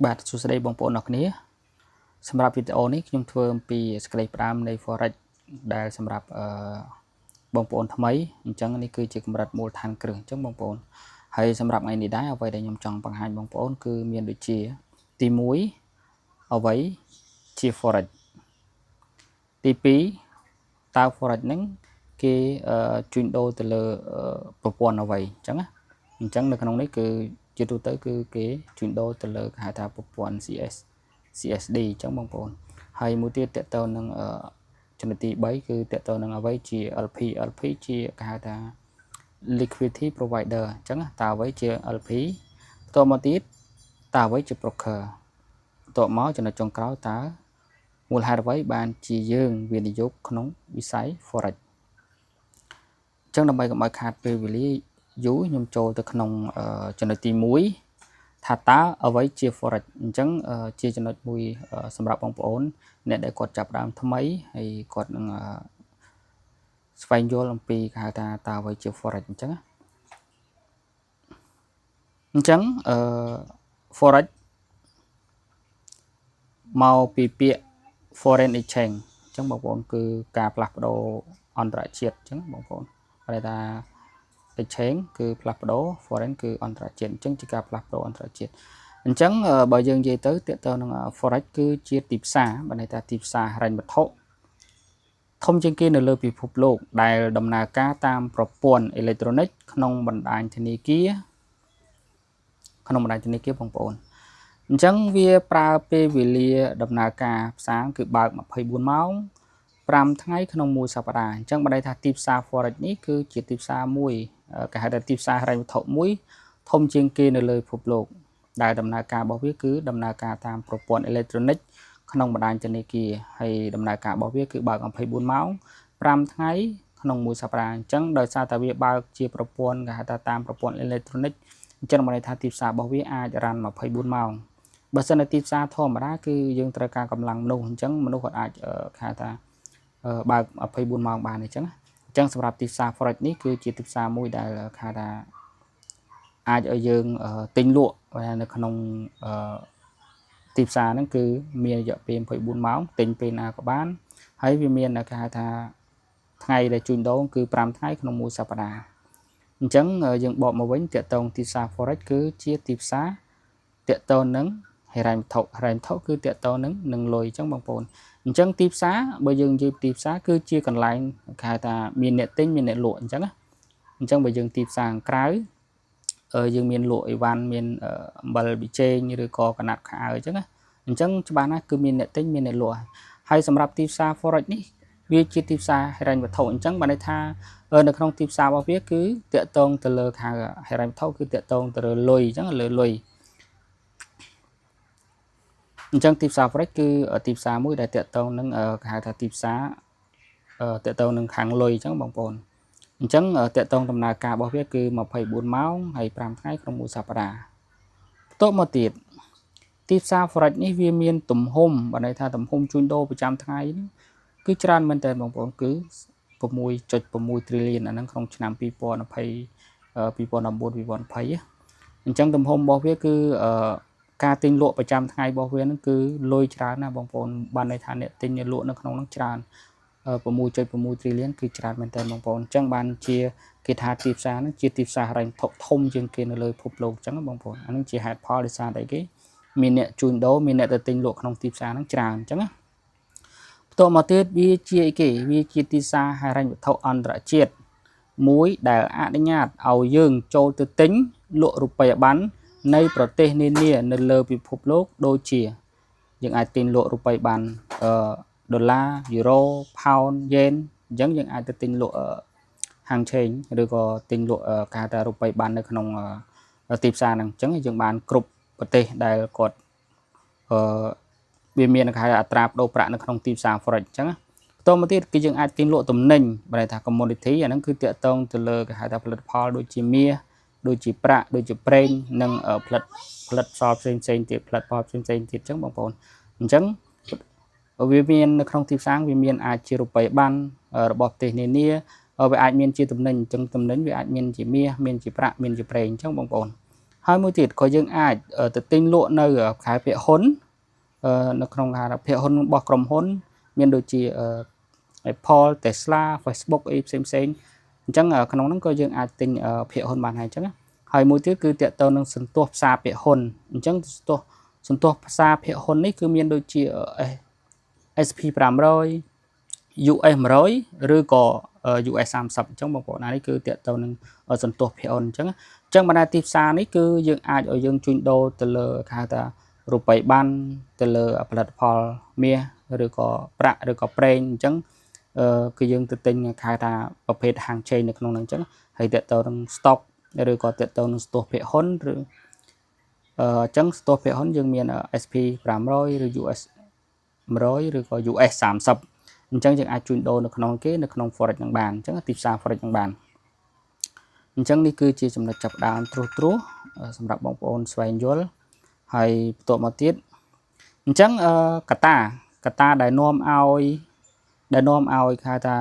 បាទសួស្តីបងប្អូនអរគ្នាសម្រាប់វីដេអូនេះខ្ញុំធ្វើអំពីសក្តីផ្ដើមនៃ Forex ដែលសម្រាប់បងប្អូនថ្មីអញ្ចឹងនេះគឺជាកម្រិតមូលដ្ឋានគ្រឹះអញ្ចឹងបងប្អូនហើយសម្រាប់ថ្ងៃនេះដែរអ្វីដែលខ្ញុំចង់បង្ហាញបងប្អូនគឺមានដូចជាទី1អ្វីជា Forex ទី2តើ Forex ហ្នឹងគេជួញដូរទៅលើប្រព័ន្ធអ្វីអញ្ចឹងណាអញ្ចឹងនៅក្នុងនេះគឺជាទូទៅគឺគេជួញដូរទៅលើគេហៅថាប្រព័ន្ធ CSD អញ្ចឹងបងប្អូនហើយមួយទៀតតទៅនឹងចំណុចទី3គឺតទៅនឹងអ្វីជា LP ជាគេហៅថា liquidity provider អញ្ចឹងតើអ្វីជា LP បន្ទាប់មកទៀតតើអ្វីជា broker បន្ទាប់មកចំណុចចុងក្រោយតើមូលហេតុអ្វីបានជាយើងវិនិយោគក្នុងវិស័យ Forex អញ្ចឹងដើម្បីកុំឲ្យខាតពេលវេលាយូរខ្ញុំចូលទៅក្នុងចំណុចទី1ថាតើអ្វីជា Forex អញ្ចឹងជាចំណុចមួយសម្រាប់បងប្អូនអ្នកដែលគាត់ចាប់ដើមថ្មីហើយគាត់នឹងស្វែងយល់អំពីគេហៅថាតើអ្វីជា Forex អញ្ចឹងForex មកពីពាក្យ foreign exchange អញ្ចឹងបងប្អូនគឺការផ្លាស់ប្ដូរអន្តរជាតិអញ្ចឹងបងប្អូនគេថា exchange គឺផ្លាស់ប្ដូរ foreign គឺអន្តរជាតិអញ្ចឹងជាការផ្លាស់ប្ដូរអន្តរជាតិអញ្ចឹងបើយើងនិយាយទៅតទៅនឹង Forex គឺជាទីផ្សារបើន័យថាទីផ្សារហិរញ្ញវត្ថុធំជាងគេនៅលើពិភពលោកដែលដំណើរការតាមប្រព័ន្ធអេឡិចត្រូនិកក្នុងបណ្ដាញធនាគារបងប្អូនអញ្ចឹងវាប្រើពេលវេលាដំណើរការផ្សារគឺបើក24ម៉ោង5ថ្ងៃក្នុងមួយសប្តាហ៍អញ្ចឹងបើន័យថាទីផ្សារ Forex នេះគឺជាទីផ្សារមួយគេហៅថាទីផ្សារហិរញ្ញវត្ថុមួយធំជាងគេនៅលើពិភពលោកដែលដំណើរការរបស់វាគឺដំណើរការតាមប្រព័ន្ធអេឡិចត្រូនិកក្នុងបណ្ដាញធនាគារហើយដំណើរការរបស់វាគឺបើក24ម៉ោង5ថ្ងៃក្នុងមួយសប្តាហ៍អញ្ចឹងដោយសារតែវាបើកជាប្រព័ន្ធគេហៅថាតាមប្រព័ន្ធអេឡិចត្រូនិកអញ្ចឹងបានន័យថាទីផ្សាររបស់វាអាចរ៉ាន់24ម៉ោងបើសិនជាទីផ្សារធម្មតាគឺយើងត្រូវការកម្លាំងមនុស្សអញ្ចឹងមនុស្សគាត់អាចគេហៅថាបើក24ម៉ោងបានអញ្ចឹងសម្រាប់ទីផ្សារ Forex នេះគឺជាទីផ្សារមួយដែលគេហៅថាអាចឲ្យយើងទិញលក់នៅក្នុងទីផ្សារហ្នឹងគឺមានរយៈពេល24ម៉ោងទិញពេលណាក៏បានហើយវាមានគេហៅថាថ្ងៃដែលជួញដូរគឺ5ថ្ងៃក្នុងមួយសប្តាហ៍អញ្ចឹងយើងបកមកវិញតកតងទីផ្សារ Forex គឺជាទីផ្សារតកតងនឹងហិរញ្ញវត្ថុគឺតកតងនឹងលុយអញ្ចឹងបងប្អូនអញ្ចឹងទីផ្សារបើយើងនិយាយទីផ្សារគឺជាកន្លែងគេហៅថាមានអ្នកទិញមានអ្នកលក់អញ្ចឹងណាអញ្ចឹងបើយើងទីផ្សារក្រៅយើងមានលក់អីវ៉ាន់មានអំបិលប៊ីចេងឬក៏កណាត់ខោអញ្ចឹងណាអញ្ចឹងច្បាស់ណាស់គឺមានអ្នកទិញមានអ្នកលក់ហើយសម្រាប់ទីផ្សារ Forex នេះវាជាទីផ្សារហិរញ្ញវត្ថុអញ្ចឹងបានន័យថានៅក្នុងទីផ្សាររបស់វាគឺតកតងទៅលើខាងហិរញ្ញវត្ថុគឺតកតងទៅលើលុយអញ្ចឹងលើលុយអញ្ចឹងទីផ្សារ Forex គឺទីផ្សារមួយដែលតកតងនឹងគេហៅថាទីផ្សារតកតងនឹងខាងលុយអញ្ចឹងបងប្អូនអញ្ចឹងតកតងដំណើរការរបស់វាគឺ24ម៉ោងហើយ5ថ្ងៃក្នុងមួយសប្តាហ៍បន្ទាប់មកទៀតទីផ្សារ Forex នេះវាមានទំហំបើន័យថាទំហំជួញដូរប្រចាំថ្ងៃនេះគឺច្រើនមែនតើបងប្អូនគឺ6.6 trillion អាហ្នឹងក្នុងឆ្នាំ2019 អញ្ចឹងទំហំរបស់វាគឺការទិញលក់ប្រចាំថ្ងៃរបស់វាហ្នឹងគឺលុយច្រើនណាបងប្អូនបានន័យថាអ្នកទិញអ្នកលក់នៅក្នុងហ្នឹងច្រើន6.6 trillion គឺច្រើនមែនតើបងប្អូនអញ្ចឹងបានជាគេថាទីផ្សារហ្នឹងជាទីផ្សារហិរញ្ញវត្ថុធំជាងគេនៅលើពិភពលោកអញ្ចឹងបងប្អូនអាហ្នឹងជាហេតុផលដោយសារតែគេមានអ្នកជួញដូរមានអ្នកទៅទិញលក់ក្នុងទីផ្សារហ្នឹងច្រើនអញ្ចឹងណាបន្ទាប់មកទៀតវាជាអីគេវាជាទីផ្សារហិរញ្ញវត្ថុអន្តរជាតិមួយដែលអនុញ្ញាតឲ្យយើងចូលទៅទិញលក់រូបិយប័ណ្ណនៃប្រទេសនានានៅលើពិភពលោកដូចជាយើងអាចទិញលក់រូបិយប័ណ្ណដុល្លារយូរ៉ូផោនយេនអញ្ចឹងយើងអាចទៅទិញលក់ហាងឆេងឬក៏ទិញលក់គេហៅថារូបិយប័ណ្ណនៅក្នុងទីផ្សារហ្នឹងអញ្ចឹងយើងបានគ្រប់ប្រទេសដែលគាត់វាមានគេហៅអត្រាប្តូរប្រាក់នៅក្នុងទីផ្សារ Forex អញ្ចឹងបន្តមកទៀតគឺយើងអាចទិញលក់ទំនិញបើថា commodity អាហ្នឹងគឺតាក់ទងទៅលើគេហៅថាផលិតផលដូចជាមាសដូចជាប្រាក់ដូចជាប្រេងនិងផលិតផលផ្សេងទៀតផលិតផលផ្សេងទៀតអញ្ចឹងបងប្អូនអញ្ចឹងវាមាននៅក្នុងទីផ្សារវាមានអាចជារូបិយប័ណ្ណរបស់ប្រទេសនានាវាអាចមានជាទំនិញអញ្ចឹងទំនិញវាអាចមានជាមាសមានជាប្រាក់មានជាប្រេងអញ្ចឹងបងប្អូន ហើយមួយទៀតក៏យើងអាចទៅទិញលក់នៅខែភាគហ៊ុននៅក្នុងភាគហ៊ុនរបស់ក្រុមហ៊ុនមានដូចជា Apple Tesla Facebook អីផ្សេងអញ្ចឹងក្នុងហ្នឹងក៏យើងអាចទិញភាគហ៊ុនបានហើយអញ្ចឹងហើយមួយទៀតគឺតាក់ទងនឹងសន្ទុះផ្សារភាគហ៊ុនអញ្ចឹងសន្ទុះផ្សារភាគហ៊ុននេះគឺមានដូចជា SP 500 US 100ឬក៏ US 30អញ្ចឹងបងប្អូននេះគឺតាក់ទងនឹងសន្ទុះភាគហ៊ុនអញ្ចឹងបណ្ដាទីផ្សារនេះគឺយើងអាចឲ្យយើងជួញដូរទៅលើគេហៅថារូបិយប័ណ្ណទៅលើផលិតផលមាសឬក៏ប្រាក់ឬក៏ប្រេងអញ្ចឹងគឺយើងទៅទិញគេហៅថាប្រភេទហាងជ័យនៅក្នុងហ្នឹងអញ្ចឹងហើយតាក់ទងនឹង stock ឬក៏តាក់ទងនឹងសន្ទុះភាគហ៊ុនឬអញ្ចឹងសន្ទុះភាគហ៊ុនយើងមាន SP 500ឬ US 100ឬក៏ US 30អញ្ចឹងយើងអាចជួញដូរនៅក្នុងគេនៅក្នុង forex នឹងបានអញ្ចឹងទីផ្សារ forex នឹងបានអញ្ចឹងនេះគឺជាចំណុចចាប់ផ្ដើមត្រួសសម្រាប់បងប្អូនស្វែងយល់ហើយបន្ទាប់មកទៀតអញ្ចឹងកតាដែលនាំឲ្យគេហៅថា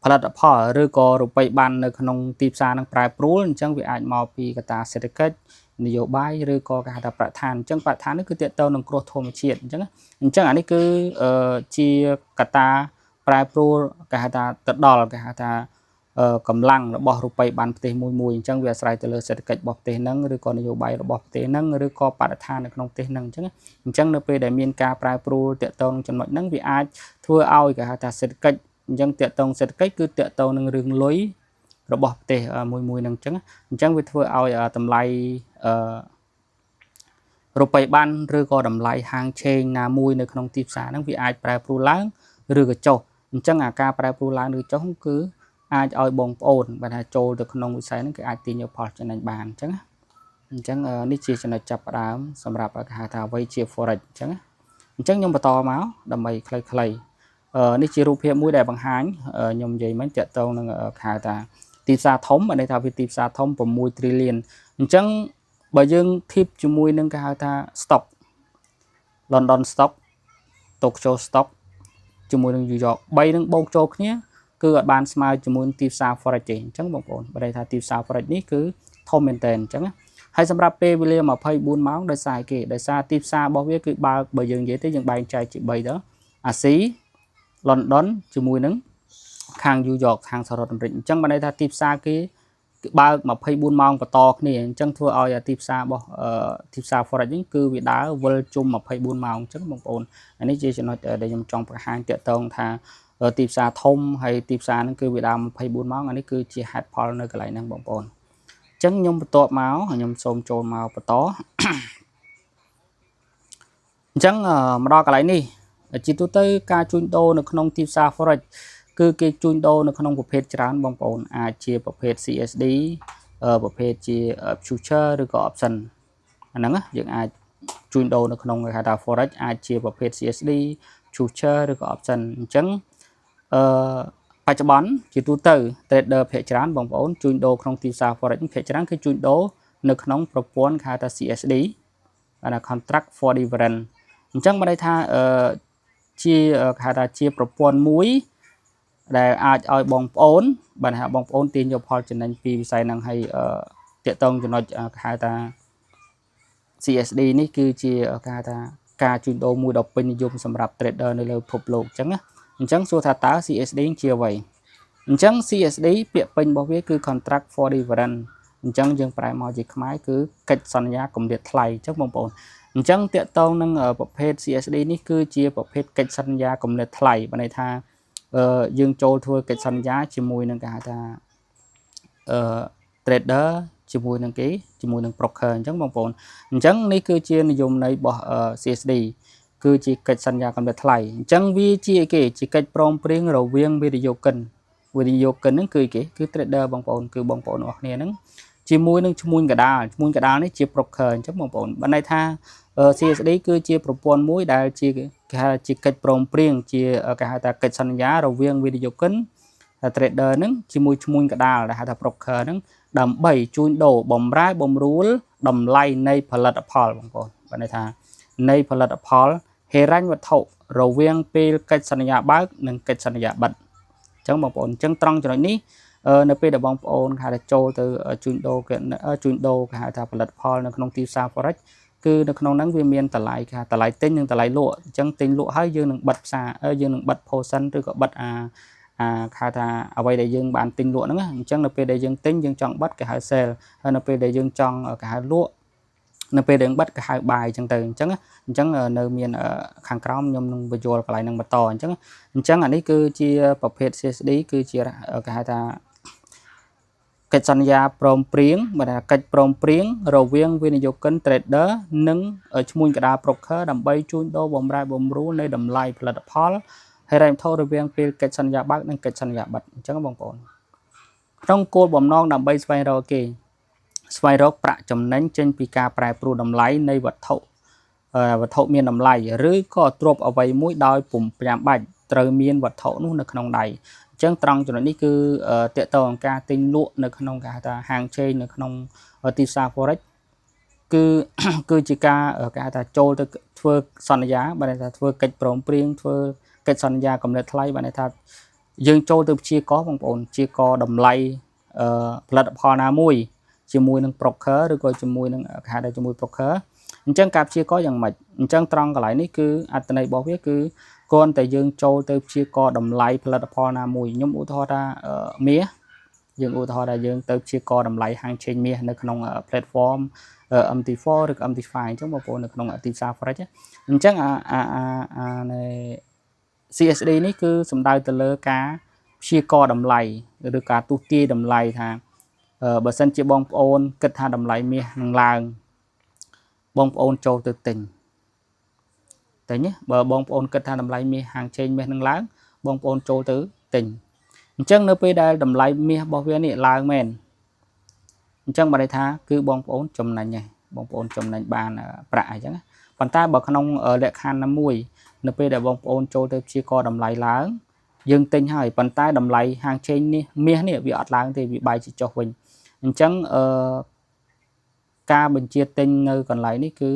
ផលិតផលឬក៏រូបិយប័ណ្ណនៅក្នុងទីផ្សារនឹងប្រែប្រួលអញ្ចឹងវាអាចមកពីកត្តាសេដ្ឋកិច្ចនយោបាយឬក៏គេហៅថាបរិស្ថានអញ្ចឹងបរិស្ថាននេះគឺទាក់ទងនឹងគ្រោះធម្មជាតិអញ្ចឹងអានេះគឺជាកត្តាប្រែប្រួលគេហៅថាទៅដល់គេហៅថាកម្លាំងរបស់រូបិយប័ណ្ណប្រទេសមួយអញ្ចឹងវាអាស្រ័យទៅលើសេដ្ឋកិច្ចរបស់ប្រទេសហ្នឹងឬក៏នយោបាយរបស់ប្រទេសហ្នឹងឬក៏បរិស្ថាននៅក្នុងប្រទេសហ្នឹងអញ្ចឹងនៅពេលដែលមានការប្រែប្រួលទាក់ទងចំណុចហ្នឹងវាអាចធ្វើឲ្យគេហៅថាសេដ្ឋកិច្ចអញ្ចឹងតាក់ទងសេដ្ឋកិច្ចគឺតាក់ទងនឹងរឿងលុយរបស់ប្រទេសមួយហ្នឹងអញ្ចឹងវាធ្វើឲ្យតម្លៃរូបិយប័ណ្ណឬក៏តម្លៃហាងឆេងណាមួយនៅក្នុងទីផ្សារហ្នឹងវាអាចប្រែប្រួលឡើងឬក៏ចុះអញ្ចឹងការប្រែប្រួលឡើងឬចុះគឺអាចឲ្យបងប្អូនបើថាចូលទៅក្នុងវិស័យហ្នឹងគឺអាចទាញយកផលចំណេញបានអញ្ចឹងនេះជាចំណុចចាប់ផ្ដើមសម្រាប់គេហៅថាអ្វីជា forex អញ្ចឹងខ្ញុំបន្តមកដើម្បីខ្លីៗនេះជារូបភាពមួយដែលបង្ហាញខ្ញុំនិយាយមិញតាក់ទងនឹងគេហៅថាទីផ្សារធំបានន័យថាវាទីផ្សារធំ6 trillion អញ្ចឹងបើយើងធៀបជាមួយនឹងគេហៅថា stock London stock Tokyo stock ជាមួយនឹង New York 3នឹងបូកចូលគ្នាគឺអត់បានស្មើជាមួយទីផ្សារ forex ទេអញ្ចឹងបងប្អូនបើន័យថាទីផ្សារ forex នេះគឺធំមែនតើអញ្ចឹងហើយសម្រាប់ពេលវេលា24ម៉ោងដោយសារទីផ្សាររបស់វាគឺបើយើងនិយាយទៅយើងបែងចែកជា3ទៅអាស៊ី London ជាមួយនឹងខាង New York ខាងសហរដ្ឋអាមេរិកអញ្ចឹងបានន័យថាទីផ្សារគេបើក24ម៉ោងបន្តគ្នាអញ្ចឹងធ្វើឲ្យទីផ្សាររបស់ទីផ្សារ forex នេះគឺវាដើរវិលជុំ24ម៉ោងអញ្ចឹងបងប្អូនអានេះជាចំណុចដែលខ្ញុំចង់បង្ហាញតាក់ទងថាទីផ្សារធំហើយទីផ្សារហ្នឹងគឺវាដើរ24ម៉ោងអានេះគឺជាហេតុផលនៅកន្លែងហ្នឹងបងប្អូនអញ្ចឹងខ្ញុំបន្ទាប់មកខ្ញុំសូមចូលមកបន្តអញ្ចឹងមកដល់កន្លែងនេះជាទូទៅការជួញដូរនៅក្នុងទីផ្សារ forex គឺគេជួញដូរនៅក្នុងប្រភេទច្រើនបងប្អូនអាចជាប្រភេទ CSD ប្រភេទជា future ឬក៏ option អាហ្នឹងយើងអាចជួញដូរនៅក្នុងគេហៅថា forex អាចជាប្រភេទ CSD future ឬក៏ option អញ្ចឹងបច្ចុប្បន្នជាទូទៅ trader ភាគច្រើនបងប្អូនជួញដូរក្នុងទីផ្សារ forex ភាគច្រើនគឺជួញដូរនៅក្នុងប្រព័ន្ធគេហៅថា CSD អា contract for difference អញ្ចឹងបានន័យថាជាគេហៅថាជាប្រព័ន្ធមួយដែលអាចឲ្យបងប្អូនបានថាបងប្អូនទាញយកផលចំណេញពីវិស័យហ្នឹងហើយតាក់ទងចំណុចគេហៅថា CSD នេះគឺជាគេហៅថាការជួញដូរមួយដ៏ពេញនិយមសម្រាប់ trader នៅលើពិភពលោកអញ្ចឹងសួរថាតើ CSD ជាអ្វីអញ្ចឹង CSD ពាក្យពេញរបស់វាគឺ contract for difference អញ្ចឹងយើងប្រែមកជាខ្មែរគឺកិច្ចសន្យាគម្លាតថ្លៃអញ្ចឹងបងប្អូនអញ្ចឹងតាក់ទងនឹងប្រភេទ CSD នេះគឺជាប្រភេទកិច្ចសន្យាគម្លាតថ្លៃបានន័យថាយើងចូលធ្វើកិច្ចសន្យាជាមួយនឹងគេហៅថាtrader ជាមួយនឹងគេជាមួយនឹង broker អញ្ចឹងបងប្អូនអញ្ចឹងនេះគឺជានិយមន័យរបស់ CSD គឺជាកិច្ចសន្យាគម្លាតថ្លៃអញ្ចឹងវាជាគេជាកិច្ចព្រមព្រៀងរវាងវិនិយោគិនហ្នឹងគឺគេគឺ trader បងប្អូនគឺបងប្អូនអរគ្នាហ្នឹងជាមួយនឹងឈ្មួញកដាលនេះជា broker អញ្ចឹងបងប្អូនបានន័យថា CSD គឺជាប្រព័ន្ធមួយដែលជាគេហៅជាកិច្ចព្រមព្រៀងជាគេហៅថាកិច្ចសន្យារវាងវិនិយោគិន trader ហ្នឹងជាមួយឈ្មួញកដាលដែលហៅថា broker ហ្នឹងដើម្បីជួញដូរបំរែបំរួលតម្លៃនៃផលិតផលបងប្អូនបានន័យថានៃផលិតផលហិរញ្ញវត្ថុរវាងពេលកិច្ចសន្យាបើកនិងកិច្ចសន្យាបិទអញ្ចឹងបងប្អូនអញ្ចឹងត្រង់ចំណុចនេះ នៅពេលដែលបងប្អូនគេថាចូលទៅជួញដូរគេជួញដូរគេហៅថាផលិតផលនៅក្នុងទីផ្សារ forex គឺនៅក្នុងហ្នឹងវាមានតម្លៃគេថាតម្លៃទិញនិងតម្លៃលក់អញ្ចឹងទិញលក់ហើយយើងនឹងបិទផ្សារយើងនឹងបិទ position ឬក៏បិទគេហៅថាអ្វីដែលយើងបានទិញលក់ហ្នឹងអញ្ចឹងនៅពេលដែលយើងទិញយើងចង់បិទគេហៅ sell ហើយនៅពេលដែលយើងចង់គេហៅលក់នៅពេលដែលបិទគេហៅ buy អញ្ចឹងទៅអញ្ចឹងនៅមានខាងក្រោមខ្ញុំនឹងបញ្យល់កន្លែងហ្នឹងបន្តអញ្ចឹងអានេះគឺជាប្រភេទ CSD គឺជាគេហៅថាកិច្ចសន្យាព្រមព្រៀងបើថាកិច្ចព្រមព្រៀងរវាងវិនិយោគិន trader និងឈ្មួញកណ្ដាល broker ដើម្បីជួញដូរបម្រែបម្រួលនៃតម្លៃផលិតផលហើយរ៉ែមថោរវាងពេលកិច្ចសន្យាបើកនិងកិច្ចសន្យាបិទអញ្ចឹងបងប្អូនក្នុងគោលបំណងដើម្បីស្វែងរកប្រាក់ចំណេញចេញពីការប្រែប្រួលតម្លៃនៃវត្ថុមានតម្លៃឬក៏ទ្រព្យអ្វីមួយដោយពុំចាំបាច់ត្រូវមានវត្ថុនោះនៅក្នុងដៃអញ្ចឹងត្រង់ចំណុចនេះគឺតកតងការទិញលក់នៅក្នុងគេហៅថាហាងឆេងនៅក្នុងទីផ្សារ forex គឺជាការគេហៅថាចូលទៅធ្វើសន្យាបានថាធ្វើកិច្ចព្រមព្រៀងធ្វើកិច្ចសន្យាកំណត់ថ្លៃបានថាយើងចូលទៅព្យាករបងប្អូនព្យាករតម្លៃផលិតផលណាមួយជាមួយនឹង broker ឬក៏ជាមួយនឹងគេហៅថាជាមួយ broker អញ្ចឹងការព្យាករយ៉ាងម៉េចអញ្ចឹងត្រង់កន្លែងនេះគឺអត្ថន័យរបស់វាគឺគ្រាន់តែយើងចូលទៅព្យាករតម្លៃផលិតផលណាមួយខ្ញុំឧទាហរណ៍ថាមាសយើងឧទាហរណ៍ថាយើងទៅព្យាករតម្លៃហាងឆេងមាសនៅក្នុង platform MT4 ឬក៏ MT5 អញ្ចឹងបងប្អូននៅក្នុងទីផ្សារ forex អញ្ចឹងនៃ CSD នេះគឺសំដៅទៅលើការព្យាករតម្លៃឬការទស្សន៍ទាយតម្លៃថាបើសិនជាបងប្អូនគិតថាតម្លៃមាសនឹងឡើងបងប្អូនចូលទៅទិញណាបើបងប្អូនគិតថាតម្លៃមាសហាងឆេងមាសនឹងឡើងបងប្អូនចូលទៅទិញអញ្ចឹងនៅពេលដែលតម្លៃមាសរបស់វានេះឡើងមែនអញ្ចឹងបានន័យថាគឺបងប្អូនចំណេញហើយបងប្អូនចំណេញបានប្រាក់អញ្ចឹងប៉ុន្តែបើក្នុងលក្ខខណ្ឌណាមួយនៅពេលដែលបងប្អូនចូលទៅព្យាករតម្លៃឡើងយើងទិញហើយប៉ុន្តែតម្លៃហាងឆេងនេះមាសនេះវាអត់ឡើងទេវាបែរជាចុះវិញអញ្ចឹងការបញ្ជាទិញនៅកន្លែងនេះគឺ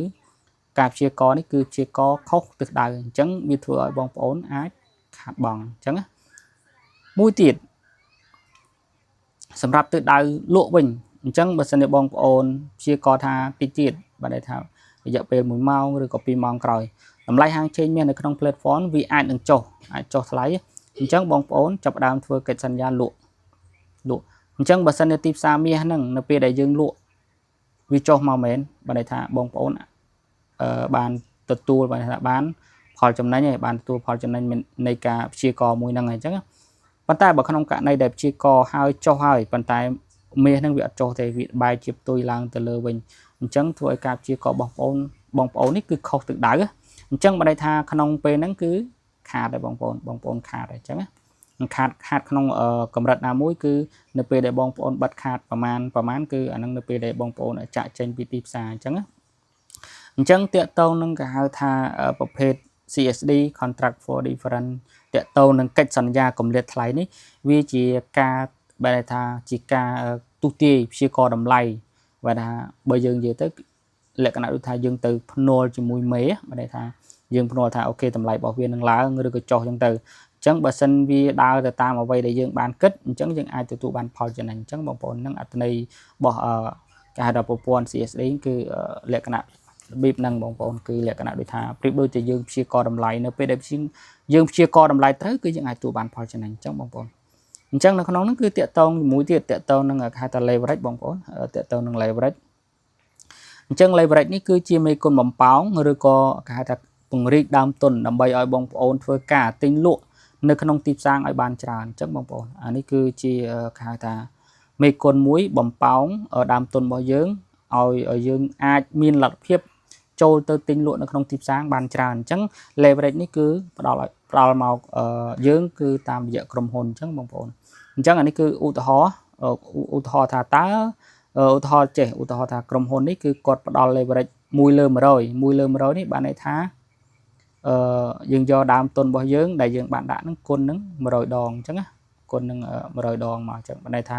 ការព្យាករនេះគឺព្យាករខុសទិសដៅអញ្ចឹងវាធ្វើឲ្យបងប្អូនអាចខាតបង់អញ្ចឹងមួយទៀតសម្រាប់ទិសដៅលក់វិញអញ្ចឹងបើសិនជាបងប្អូនព្យាករថាតិចទៀតបានន័យថារយៈពេល1ម៉ោងឬក៏2ម៉ោងក្រោយតម្លៃហាងឆេងមាសនៅក្នុង platform វាអាចនឹងចុះថ្លៃអញ្ចឹងបងប្អូនចាប់ផ្ដើមធ្វើកិច្ចសន្យាលក់អញ្ចឹងបើសិនជាទីផ្សារមាសហ្នឹងនៅពេលដែលយើងលក់វាចុះមកមែនបានន័យថាបងប្អូនបានទទួលបានផលចំណេញហើយបានទទួលផលចំណេញនៃការព្យាករមួយហ្នឹងហើយអញ្ចឹងប៉ុន្តែបើក្នុងករណីដែលព្យាករហើយចុះហើយប៉ុន្តែមាសហ្នឹងវាអត់ចុះទេវាបែរជាផ្ទុយឡើងទៅលើវិញអញ្ចឹងធ្វើឲ្យការព្យាករបងប្អូននេះគឺខុសទិសដៅអញ្ចឹងបានន័យថាក្នុងពេលហ្នឹងគឺខាតហើយបងប្អូនខាតហើយអញ្ចឹងខាតក្នុងកម្រិតណាមួយគឺនៅពេលដែលបងប្អូនបិទខាតប្រមាណគឺអាហ្នឹងនៅពេលដែលបងប្អូនចាក់ចេញពីទីផ្សារអញ្ចឹងតកតងនឹងគេហៅថាប្រភេទ CSD contract for difference តកតងនឹងកិច្ចសន្យាកម្រិតថ្លៃនេះវាជាការបែរថាជាការទុះទាយព្យាករតម្លៃបែរថាបើយើងនិយាយទៅលក្ខណៈដូចថាយើងទៅភ្នាល់ជាមួយមេបែរថាយើងភ្នាល់ថាអូខេតម្លៃរបស់វានឹងឡើងឬក៏ចុះអញ្ចឹងទៅអញ្ចឹងបើសិនវាដើរទៅតាមអ្វីដែលយើងបានគិតអញ្ចឹងយើងអាចទទួលបានផលចំណេញអញ្ចឹងបងប្អូននឹងអត្ថន័យរបស់គេហៅថាប្រព័ន្ធ CSD គឺលក្ខណៈរបៀបហ្នឹងបងប្អូនគឺលក្ខណៈដូចថាប្រៀបដូចជាយើងព្យាករតម្លៃនៅពេលដែលយើងព្យាករតម្លៃត្រូវគឺយើងអាចទទួលបានផលចំណេញអញ្ចឹងបងប្អូនអញ្ចឹងនៅក្នុងហ្នឹងគឺតកតងជាមួយទៀតតកតងនឹងគេហៅថា leverage បងប្អូនតកតងនឹង leverage អញ្ចឹង leverage នេះគឺជាមេគុណបំប៉ោងឬក៏គេហៅថាពង្រីកដើមទុនដើម្បីឲ្យបងប្អូនធ្វើការទិញលក់នៅក្នុងទីផ្សារឲ្យបានច្រើនអញ្ចឹងបងប្អូនអានេះគឺជាគេហៅថាមេគុណមួយបំប៉ោងដើមទុនរបស់យើងឲ្យយើងអាចមានលទ្ធភាពចូលទៅទិញលក់នៅក្នុងទីផ្សារបានច្រើនអញ្ចឹង leverage នេះគឺផ្ដល់មកយើងគឺតាមរយៈក្រុមហ៊ុនអញ្ចឹងបងប្អូនអញ្ចឹងអានេះគឺឧទាហរណ៍ថាតើឧទាហរណ៍ថាក្រុមហ៊ុននេះគឺគាត់ផ្ដល់ leverage 1 លើ 100នេះបានន័យថាយើងយកដើមទុនរបស់យើងដែលយើងបានដាក់ហ្នឹងគុណនឹង100ដងអញ្ចឹងណាគុណនឹង100ដងមកអញ្ចឹងបានន័យថា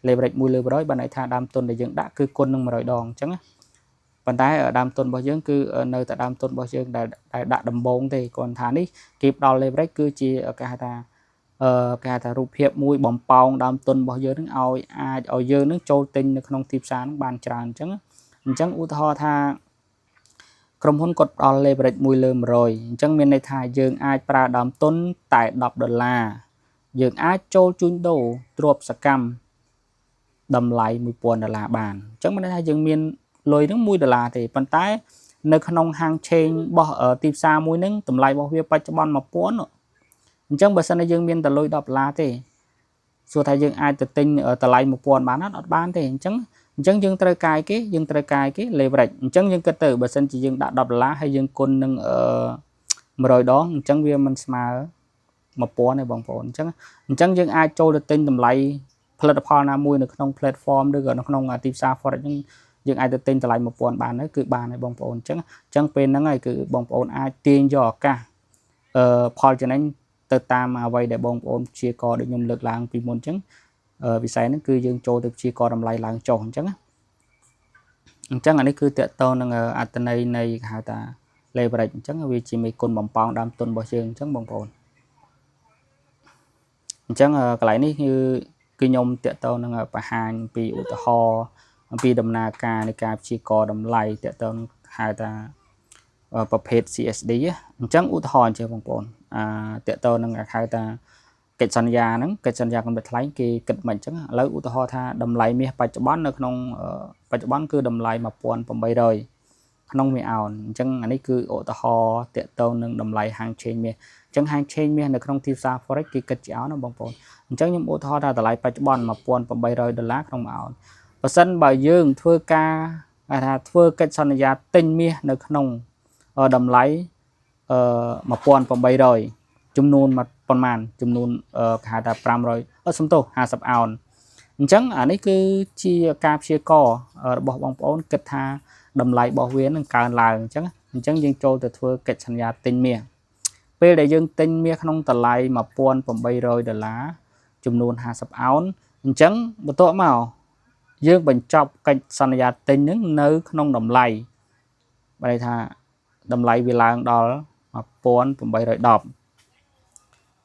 leverage 1 លើ 100បានន័យថាដើមទុនដែលយើងដាក់គឺគុណនឹង100ដងអញ្ចឹងណាប៉ុន្តែដើមទុនរបស់យើងគឺនៅតែដើមទុនរបស់យើងដែលដាក់ដំបូងទេគ្រាន់ថានេះគេផ្ដល់ leverage គឺជាគេហៅថា គេថារូបភាពមួយបំប៉ោងដើមទុនរបស់យើងនឹងឲ្យអាចឲ្យយើងនឹងចូលទិញនៅក្នុងទីផ្សារនឹងបានច្រើនអញ្ចឹងឧទាហរណ៍ថាក្រុមហ៊ុនគាត់ផ្ដល់ leverage 1 លើ 100 អញ្ចឹងមានន័យថាយើងអាចប្រើដើមទុនតែ$10យើងអាចចូលជួញដូរទ្រព្យសកម្មតម្លៃ$1000បានអញ្ចឹងមានន័យថាយើងមានលុយនឹង$1ទេប៉ុន្តែនៅក្នុងហាងឆេងរបស់ទីផ្សារមួយហ្នឹងតម្លៃរបស់វាបច្ចុប្បន្ន$1000អញ្ចឹងបើសិនជាយើងមានតែលុយ$10ទេសួរថាយើងអាចទៅទិញតម្លៃ$1000បានអត់បានទេអញ្ចឹងយើងត្រូវកាយគេleverage អញ្ចឹងយើងគិតទៅបើសិនជាយើងដាក់$10ហើយយើងគុណនឹង100ដងអញ្ចឹងវាមិនស្មើ$1000ទេបងប្អូនអញ្ចឹងយើងអាចចូលទៅទិញតម្លៃផលិតផលណាមួយនៅក្នុង platform ឬក៏នៅក្នុងទីផ្សារ forex ហ្នឹងយើងអាចទៅទិញតម្លៃ$1000បានគឺបានហើយបងប្អូនអញ្ចឹងពេលហ្នឹងហើយគឺបងប្អូនអាចទាញយកឱកាសផលចំណេញទៅតាមអ្វីដែលបងប្អូនព្យាករដូចខ្ញុំលើកឡើងពីមុនអញ្ចឹងវិស័យហ្នឹងគឺយើងចូលទៅព្យាករតម្លៃឡើងចុះអញ្ចឹងអានេះគឺតកតទៅនឹងអត្ថន័យនៃគេហៅថា leverage អញ្ចឹងវាជាមេគុណបំប៉ោងដើមទុនរបស់យើងអញ្ចឹងបងប្អូនអញ្ចឹងកន្លែងនេះគឺខ្ញុំតកតទៅនឹងបង្ហាញពីឧទាហរណ៍អំពីដំណើរការនៃការព្យាករតម្លៃតកតទៅហៅថាប្រភេទ CSD អញ្ចឹងឧទាហរណ៍អញ្ចឹងបងប្អូនតកតទៅនឹងហៅថាកិច្ចសន្យាហ្នឹងកិច្ចសន្យាកំណត់ថ្លៃគេគិតមិនអញ្ចឹងឥឡូវឧទាហរណ៍ថាតម្លៃមាសបច្ចុប្បន្ននៅក្នុងបច្ចុប្បន្នគឺតម្លៃ$1800ក្នុងមួយអោនអញ្ចឹងអានេះគឺឧទាហរណ៍តកតទៅនឹងតម្លៃហាងឆេងមាសអញ្ចឹងហាងឆេងមាសនៅក្នុងទីផ្សារ forex គេគិតជាអោនណាបងប្អូនអញ្ចឹងខ្ញុំឧទាហរណ៍ថាតម្លៃបច្ចុប្បន្ន$1800ក្នុងមួយអោនបើសិនបើយើងធ្វើការថាធ្វើកិច្ចសន្យាទិញមាសនៅក្នុងតម្លៃ$1800ចំនួនប៉ុន្មានចំនួនគេហៅថា500សំទោស50អោនអញ្ចឹងអានេះគឺជាការព្យាកររបស់បងប្អូនគិតថាតម្លៃរបស់វានឹងកើនឡើងអញ្ចឹងយើងចូលទៅធ្វើកិច្ចសន្យាទិញមាសពេលដែលយើងទិញមាសក្នុងតម្លៃ$1800ចំនួន50អោនអញ្ចឹងបន្ទាប់មកយើងបញ្ចប់កិច្ចសន្យាទិញនឹងនៅក្នុងតម្លៃបើន័យថាតម្លៃវាឡើងដល់$1810អ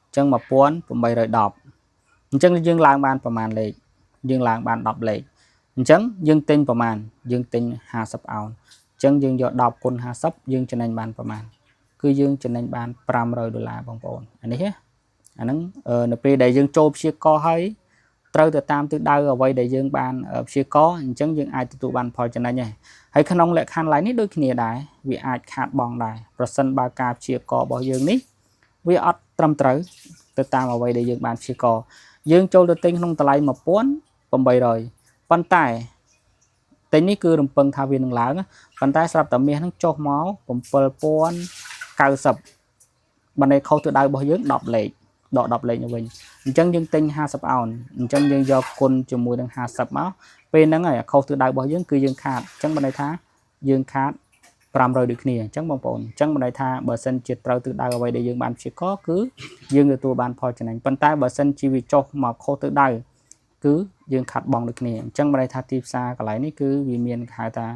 ញ្ចឹង$1810អញ្ចឹងយើងឡើងបានប្រមាណលេខយើងឡើងបាន10លេខអញ្ចឹងយើងទិញប្រមាណយើងទិញ50អោនអញ្ចឹងយើងយក10គុណ50យើងចំណេញបានប្រមាណគឺយើងចំណេញបាន$500បងប្អូនអានេះអាហ្នឹងនៅពេលដែលយើងចូលព្យាករហើយត្រូវទៅតាមទិសដៅអ្វីដែលយើងបានព្យាករអញ្ចឹងយើងអាចទទួលបានផលចំណេញហើយក្នុងលក្ខខណ្ឌឡើយនេះដូចគ្នាដែរវាអាចខាតបង់ដែរប្រសិនបើការព្យាកររបស់យើងនេះវាអត់ត្រឹមត្រូវទៅតាមអ្វីដែលយើងបានព្យាករយើងចូលទៅទិញក្នុងតម្លៃ$1800ប៉ុន្តែទិញនេះគឺរំពឹងថាវានឹងឡើងប៉ុន្តែស្រាប់តែមាសនឹងចុះមក$7090បើនៃខុសទិសដៅរបស់យើង10លេខដក10លេខទៅវិញអញ្ចឹងយើងទិញ50អោនអញ្ចឹងយើងយកគុណជាមួយនឹង50មកពេលហ្នឹងហើយខុសទិសដៅរបស់យើងគឺយើងខាតអញ្ចឹងបើន័យថាយើងខាត500ដូចគ្នាអញ្ចឹងបងប្អូនអញ្ចឹងបើន័យថាបើសិនជាត្រូវទិសដៅអ្វីដែលយើងបានព្យាករគឺយើងទទួលបានផលចំណេញប៉ុន្តែបើសិនជាវាចុះមកខុសទិសដៅគឺយើងខាត់បងដូចគ្នាអញ្ចឹងបើន័យថាទីផ្សារកន្លែងនេះគឺវាមានហៅថា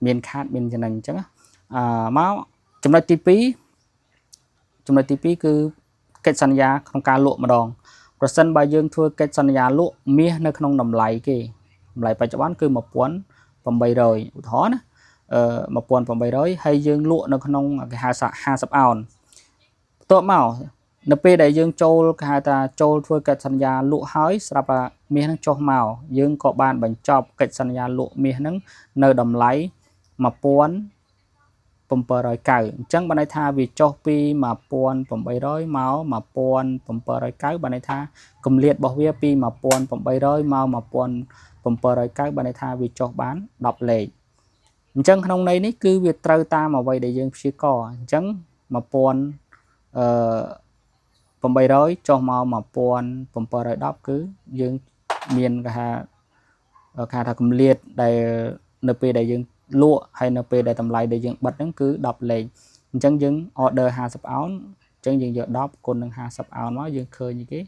មានខាតមានចំណេញអញ្ចឹងមកចំណុចទី2គឺកិច្ចសន្យាក្នុងការលក់ម្ដងប្រសិនបើយើងធ្វើកិច្ចសន្យាលក់មាសនៅក្នុងតម្លៃគេតម្លៃបច្ចុប្បន្នគឺ$1800ឧទាហរណ៍ណា$1800ហើយយើងលក់នៅក្នុងគេហៅ50អោនបន្ទាប់មកនៅពេលដែលយើងចូលគេហៅថាចូលធ្វើកិច្ចសន្យាលក់ហើយស្រាប់តែមាសនឹងចុះមកយើងក៏បានបញ្ចប់កិច្ចសន្យាលក់មាសនឹងនៅតម្លៃ$1790អញ្ចឹងបានន័យថាវាចុះពី$1800មក$1790បានន័យថាគម្លាតរបស់វាពី$1800មក$1790បានន័យថាវាចុះបាន10លេខអញ្ចឹងក្នុងន័យនេះគឺវាត្រូវតាមអ្វីដែលយើងព្យាករអញ្ចឹង$1800ចុះមក$1710គឺយើងមានគេថាគម្លាតដែលនៅពេលដែលយើងលក់ហើយនៅពេលដែលតម្លៃដែលយើងបិទហ្នឹងគឺ10លេខអញ្ចឹងយើង order 50អោនអញ្ចឹងយើងយក10គុណនឹង50អោនមកយើងឃើញគេ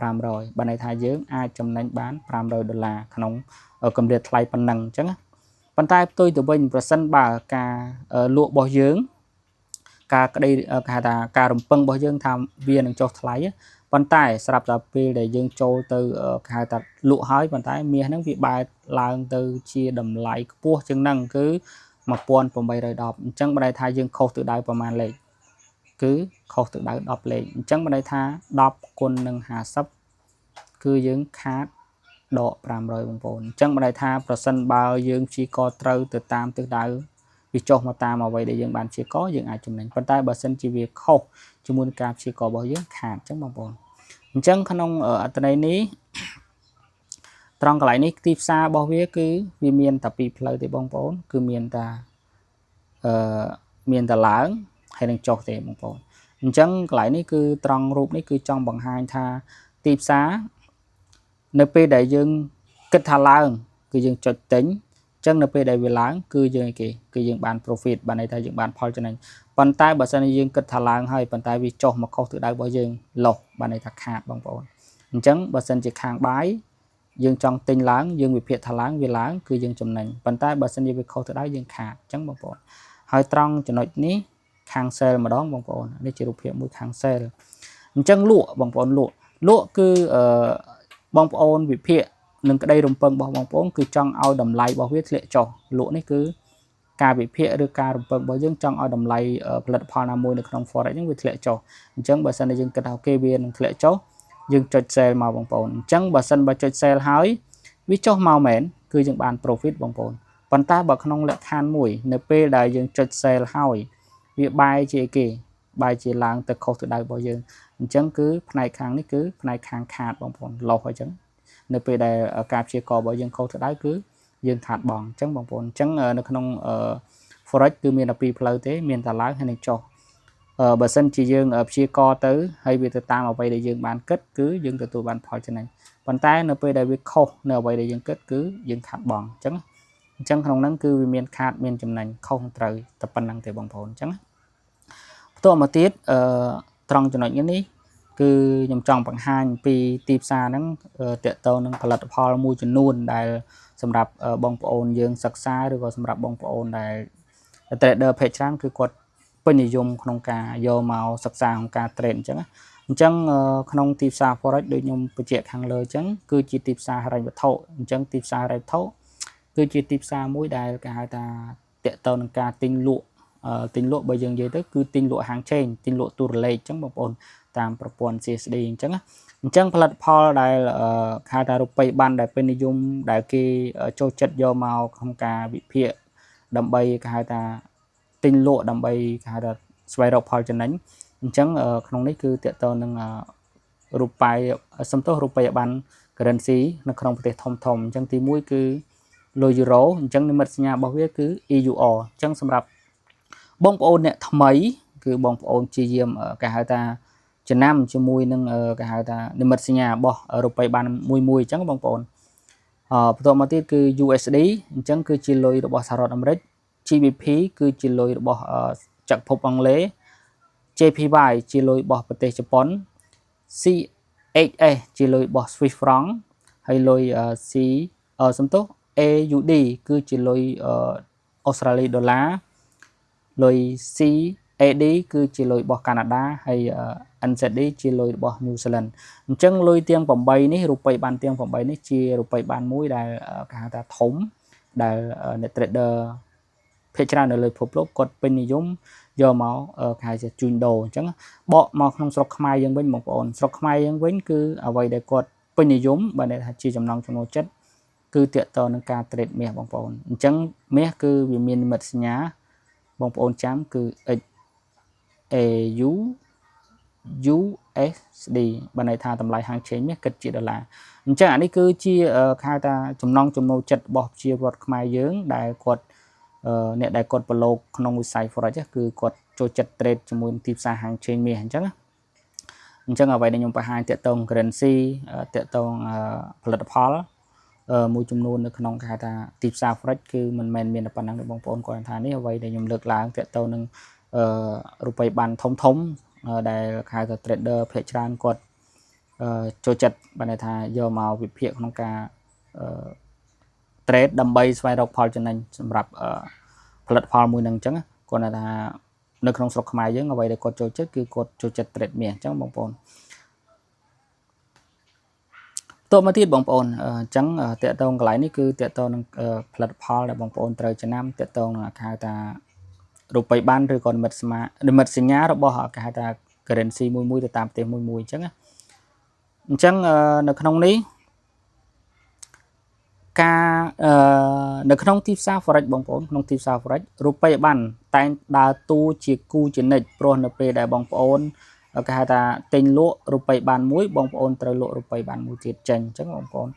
500បានន័យថាយើងអាចចំណេញបាន$500ក្នុងគម្លាតថ្លៃប៉ុណ្ណឹងអញ្ចឹងប៉ុន្តែផ្ទុយទៅវិញប្រសិនបើការលក់របស់យើង ការក្តីគេហៅថាការរំពឹងរបស់យើងថាវានឹងចុះថ្លៃប៉ុន្តែស្រាប់តែពេលដែលយើងចូលទៅគេហៅថាលក់ហើយប៉ុន្តែមាសហ្នឹងវាបែរឡើងទៅជាតម្លៃខ្ពស់ជាងហ្នឹងគឺ1810អញ្ចឹងបានន័យថាយើងខុសទិសដៅប្រហែលលេខគឺខុសទិសដៅ10លេខអញ្ចឹងបានន័យថា10គុណនឹង50គឺយើងខាតដក500បងប្អូនអញ្ចឹងបានន័យថាប្រសិនបើយើងព្យាករត្រូវទៅតាមទិសដៅវាចុះមកតាមអ្វីដែលយើងបានព្យាករយើងអាចចំណេញប៉ុន្តែបើសិនជាវាខុសជាមួយនឹងការព្យាកររបស់យើងខាតអញ្ចឹងបងប្អូនអញ្ចឹងក្នុងអត្ថន័យនេះត្រង់កន្លែងនេះទីផ្សាររបស់វាគឺវាមានតែពីរផ្លូវទេបងប្អូនគឺមានតែមានតែឡើងហើយនឹងចុះទេបងប្អូនអញ្ចឹងកន្លែងនេះគឺត្រង់រូបនេះគឺចង់បង្ហាញថាទីផ្សារនៅពេលដែលយើងគិតថាឡើងគឺយើងចុចទិញអញ្ចឹងនៅពេលដែលវាឡើងគឺយើងអីគេគឺយើងបាន profit បានន័យថាយើងបានផលចំណេញប៉ុន្តែបើសិនជាយើងគិតថាឡើងហើយប៉ុន្តែវាចុះមកខុសទិសដៅរបស់យើង loss បានន័យថាខាតបងប្អូនអញ្ចឹងបើសិនជាខាងបាយយើងចង់ទិញឡើងយើងវិភាគថាឡើងវាឡើងគឺយើងចំណេញប៉ុន្តែបើសិនជាវាខុសទិសដៅយើងខាតអញ្ចឹងបងប្អូនហើយត្រង់ចំណុចនេះខាង sale ម្ដងបងប្អូននេះជារូបភាពមួយខាង sale អញ្ចឹងលក់បងប្អូនលក់គឺបងប្អូនវិភាគនឹងក្តីរំពឹងរបស់បងប្អូនគឺចង់ឲ្យតម្លៃរបស់វាធ្លាក់ចុះលក់នេះគឺការវិភាគឬការរំពឹងរបស់យើងចង់ឲ្យតម្លៃផលិតផលណាមួយនៅក្នុង forex ហ្នឹងវាធ្លាក់ចុះអញ្ចឹងបើសិនជាយើងគិតថាអូខេវានឹងធ្លាក់ចុះយើងចុច sale មកបងប្អូនអញ្ចឹងបើសិនបើចុច sale ហើយវាចុះមកមែនគឺយើងបាន profit បងប្អូនប៉ុន្តែបើក្នុងលក្ខខណ្ឌមួយនៅពេលដែលយើងចុច sale ហើយវាបែរជាគេបែរជាឡើងទៅខុសទិសដៅរបស់យើងអញ្ចឹងគឺផ្នែកខាងនេះគឺផ្នែកខាងខាតបងប្អូន loss អញ្ចឹងនៅពេលដែលការព្យាករណ៍របស់យើងខុសទិសដៅគឺយើងខាតបង់អញ្ចឹងបងប្អូនអញ្ចឹងនៅក្នុងforex គឺមានតែពីរផ្លូវទេមានតែឡើងហើយនឹងចុះបើសិនជាយើងព្យាករណ៍ទៅហើយវាទៅតាមអ្វីដែលយើងបានគិតគឺយើងទទួលបានផលចំណេញប៉ុន្តែនៅពេលដែលវាខុសនៅអ្វីដែលយើងគិតគឺយើងខាតបង់អញ្ចឹងក្នុងហ្នឹងគឺវាមានខាតមានចំណេញខុសត្រូវតែប៉ុណ្្នឹងទេបងប្អូនអញ្ចឹងបន្ទាប់មកទៀតត្រង់ចំណុចនេះគឺខ្ញុំចង់បង្ហាញពីទីផ្សារហ្នឹងតកតទៅនឹងផលិតផលមួយចំនួនដែលសម្រាប់បងប្អូនយើងសិក្សាឬក៏សម្រាប់បងប្អូនដែល trader ភាគច្រើនគឺគាត់ពេញនិយមក្នុងការយកមកសិក្សាក្នុងការ trade អញ្ចឹងក្នុងទីផ្សារ forex ដូចខ្ញុំបញ្ជាក់ខាងលើអញ្ចឹងគឺជាទីផ្សារហិរញ្ញវត្ថុអញ្ចឹងទីផ្សារហិរញ្ញវត្ថុគឺជាទីផ្សារមួយដែលគេហៅថាតកតទៅនឹងការទិញលក់បើយើងនិយាយទៅគឺទិញលក់ហាងឆេងទិញលក់ទូរលេខអញ្ចឹងបងប្អូនតាមប្រព័ន្ធ CSD អញ្ចឹងផលិតផលដែលហៅថារូបិយប័ណ្ណដែលពេញនិយមដែលគេចូលចិត្តយកមកក្នុងការវិភាគដើម្បីគេហៅថាទិញលក់ដើម្បីគេហៅថាស្វែងរកផលចំណេញអញ្ចឹងក្នុងនេះគឺតកតទៅនឹងរូបិយប័ណ្ណ currency នៅក្នុងប្រទេសធំអញ្ចឹងទី1គឺលុយយូរ៉ូអញ្ចឹងនិមិត្តសញ្ញារបស់វាគឺ EUR អញ្ចឹងសម្រាប់បងប្អូនអ្នកថ្មីគឺបងប្អូនជាយាមគេហៅថាចំណាំជាមួយនឹងគេហៅថានិមិត្តសញ្ញារបស់រូបិយប័ណ្ណមួយអញ្ចឹងបងប្អូនបន្ទាប់មកទៀតគឺ USD អញ្ចឹងគឺជាលុយរបស់សហរដ្ឋអាមេរិក GBP គឺជាលុយរបស់ចក្រភពអង់គ្លេស JPY ជាលុយរបស់ប្រទេសជប៉ុន CHF ជាលុយរបស់ Swiss franc ហើយលុយAUD គឺជាលុយអូស្ត្រាលីដុល្លារលុយ CAD គឺជាលុយរបស់កាណាដាហើយ NZD ជាលុយរបស់ New Zealand អញ្ចឹងលុយទាំង8នេះរូបិយប័ណ្ណទាំង8នេះជារូបិយប័ណ្ណមួយដែលគេហៅថាធំដែលអ្នក trader ភាគច្រើននៅលើពិភពលោកគាត់ពេញនិយមយកមកគេហៅថាជួញដូរអញ្ចឹងបកមកក្នុងស្រុកខ្មែរយើងវិញបងប្អូនស្រុកខ្មែរយើងវិញគឺអ្វីដែលគាត់ពេញនិយមបើន័យថាជាចំណង់ចំណូលចិត្តគឺតកតនឹងការ trade មាសបងប្អូនអញ្ចឹងមាសគឺវាមាននិមិត្តសញ្ញាបងប្អូនចាំគឺ USD បើន័យថាតម្លៃហាងឆេងមាសគិតជាដុល្លារអញ្ចឹងអានេះគឺជាគេហៅថាចំណង់ចំណូលចិត្តរបស់ប្រជាពលរដ្ឋខ្មែរយើងដែលគាត់អ្នកដែលគាត់ប្រឡូកក្នុងវិស័យ forex គឺគាត់ចូលចិត្ត trade ជាមួយទីផ្សារហាងឆេងមាសអញ្ចឹងអ្វីដែលខ្ញុំបង្ហាញតកតង currency តកតងផលិតផលមួយចំនួននៅក្នុងគេហៅថាទីផ្សារ forex គឺមិនមែនមានតែប៉ុណ្ណឹងទេបងប្អូនគាត់ថានេះអ្វីដែលខ្ញុំលើកឡើងតកតងនឹងរូបិយប័ណ្ណធំដែលគេហៅថា trader ភាគច្រើនគាត់ចូលចិត្តបានន័យថាយកមកវិភាគក្នុងការtrade ដើម្បីស្វែងរកផលចំណេញសម្រាប់ផលិតផលមួយហ្នឹងអញ្ចឹងគាត់ថា នៅក្នុងស្រុកខ្មែរយើងអ្វីដែលគាត់ចូលចិត្តគឺគាត់ចូលចិត្ត trade មាសអញ្ចឹងបងប្អូនតមកទៀតបងប្អូនអញ្ចឹងតកតងកន្លែងនេះគឺតកតងនឹងផលិតផលដែលបងប្អូនត្រូវចំណាំតកតងនឹងគេហៅថារូបិយប័ណ្ណឬក៏និមិត្តសញ្ញារបស់គេហៅថា currency មួយទៅតាមប្រទេសមួយអញ្ចឹងនៅក្នុងនេះការនៅក្នុងទីផ្សារ forex បងប្អូនក្នុងទីផ្សារ forex រូបិយប័ណ្ណតែងដើរតួជាគូជានិច្ចព្រោះនៅពេលដែលបងប្អូនគេហៅថាទិញលក់រូបិយប័ណ្ណមួយបងប្អូនត្រូវលក់រូបិយប័ណ្ណមួយទៀតចេញអញ្ចឹងបងប្អូន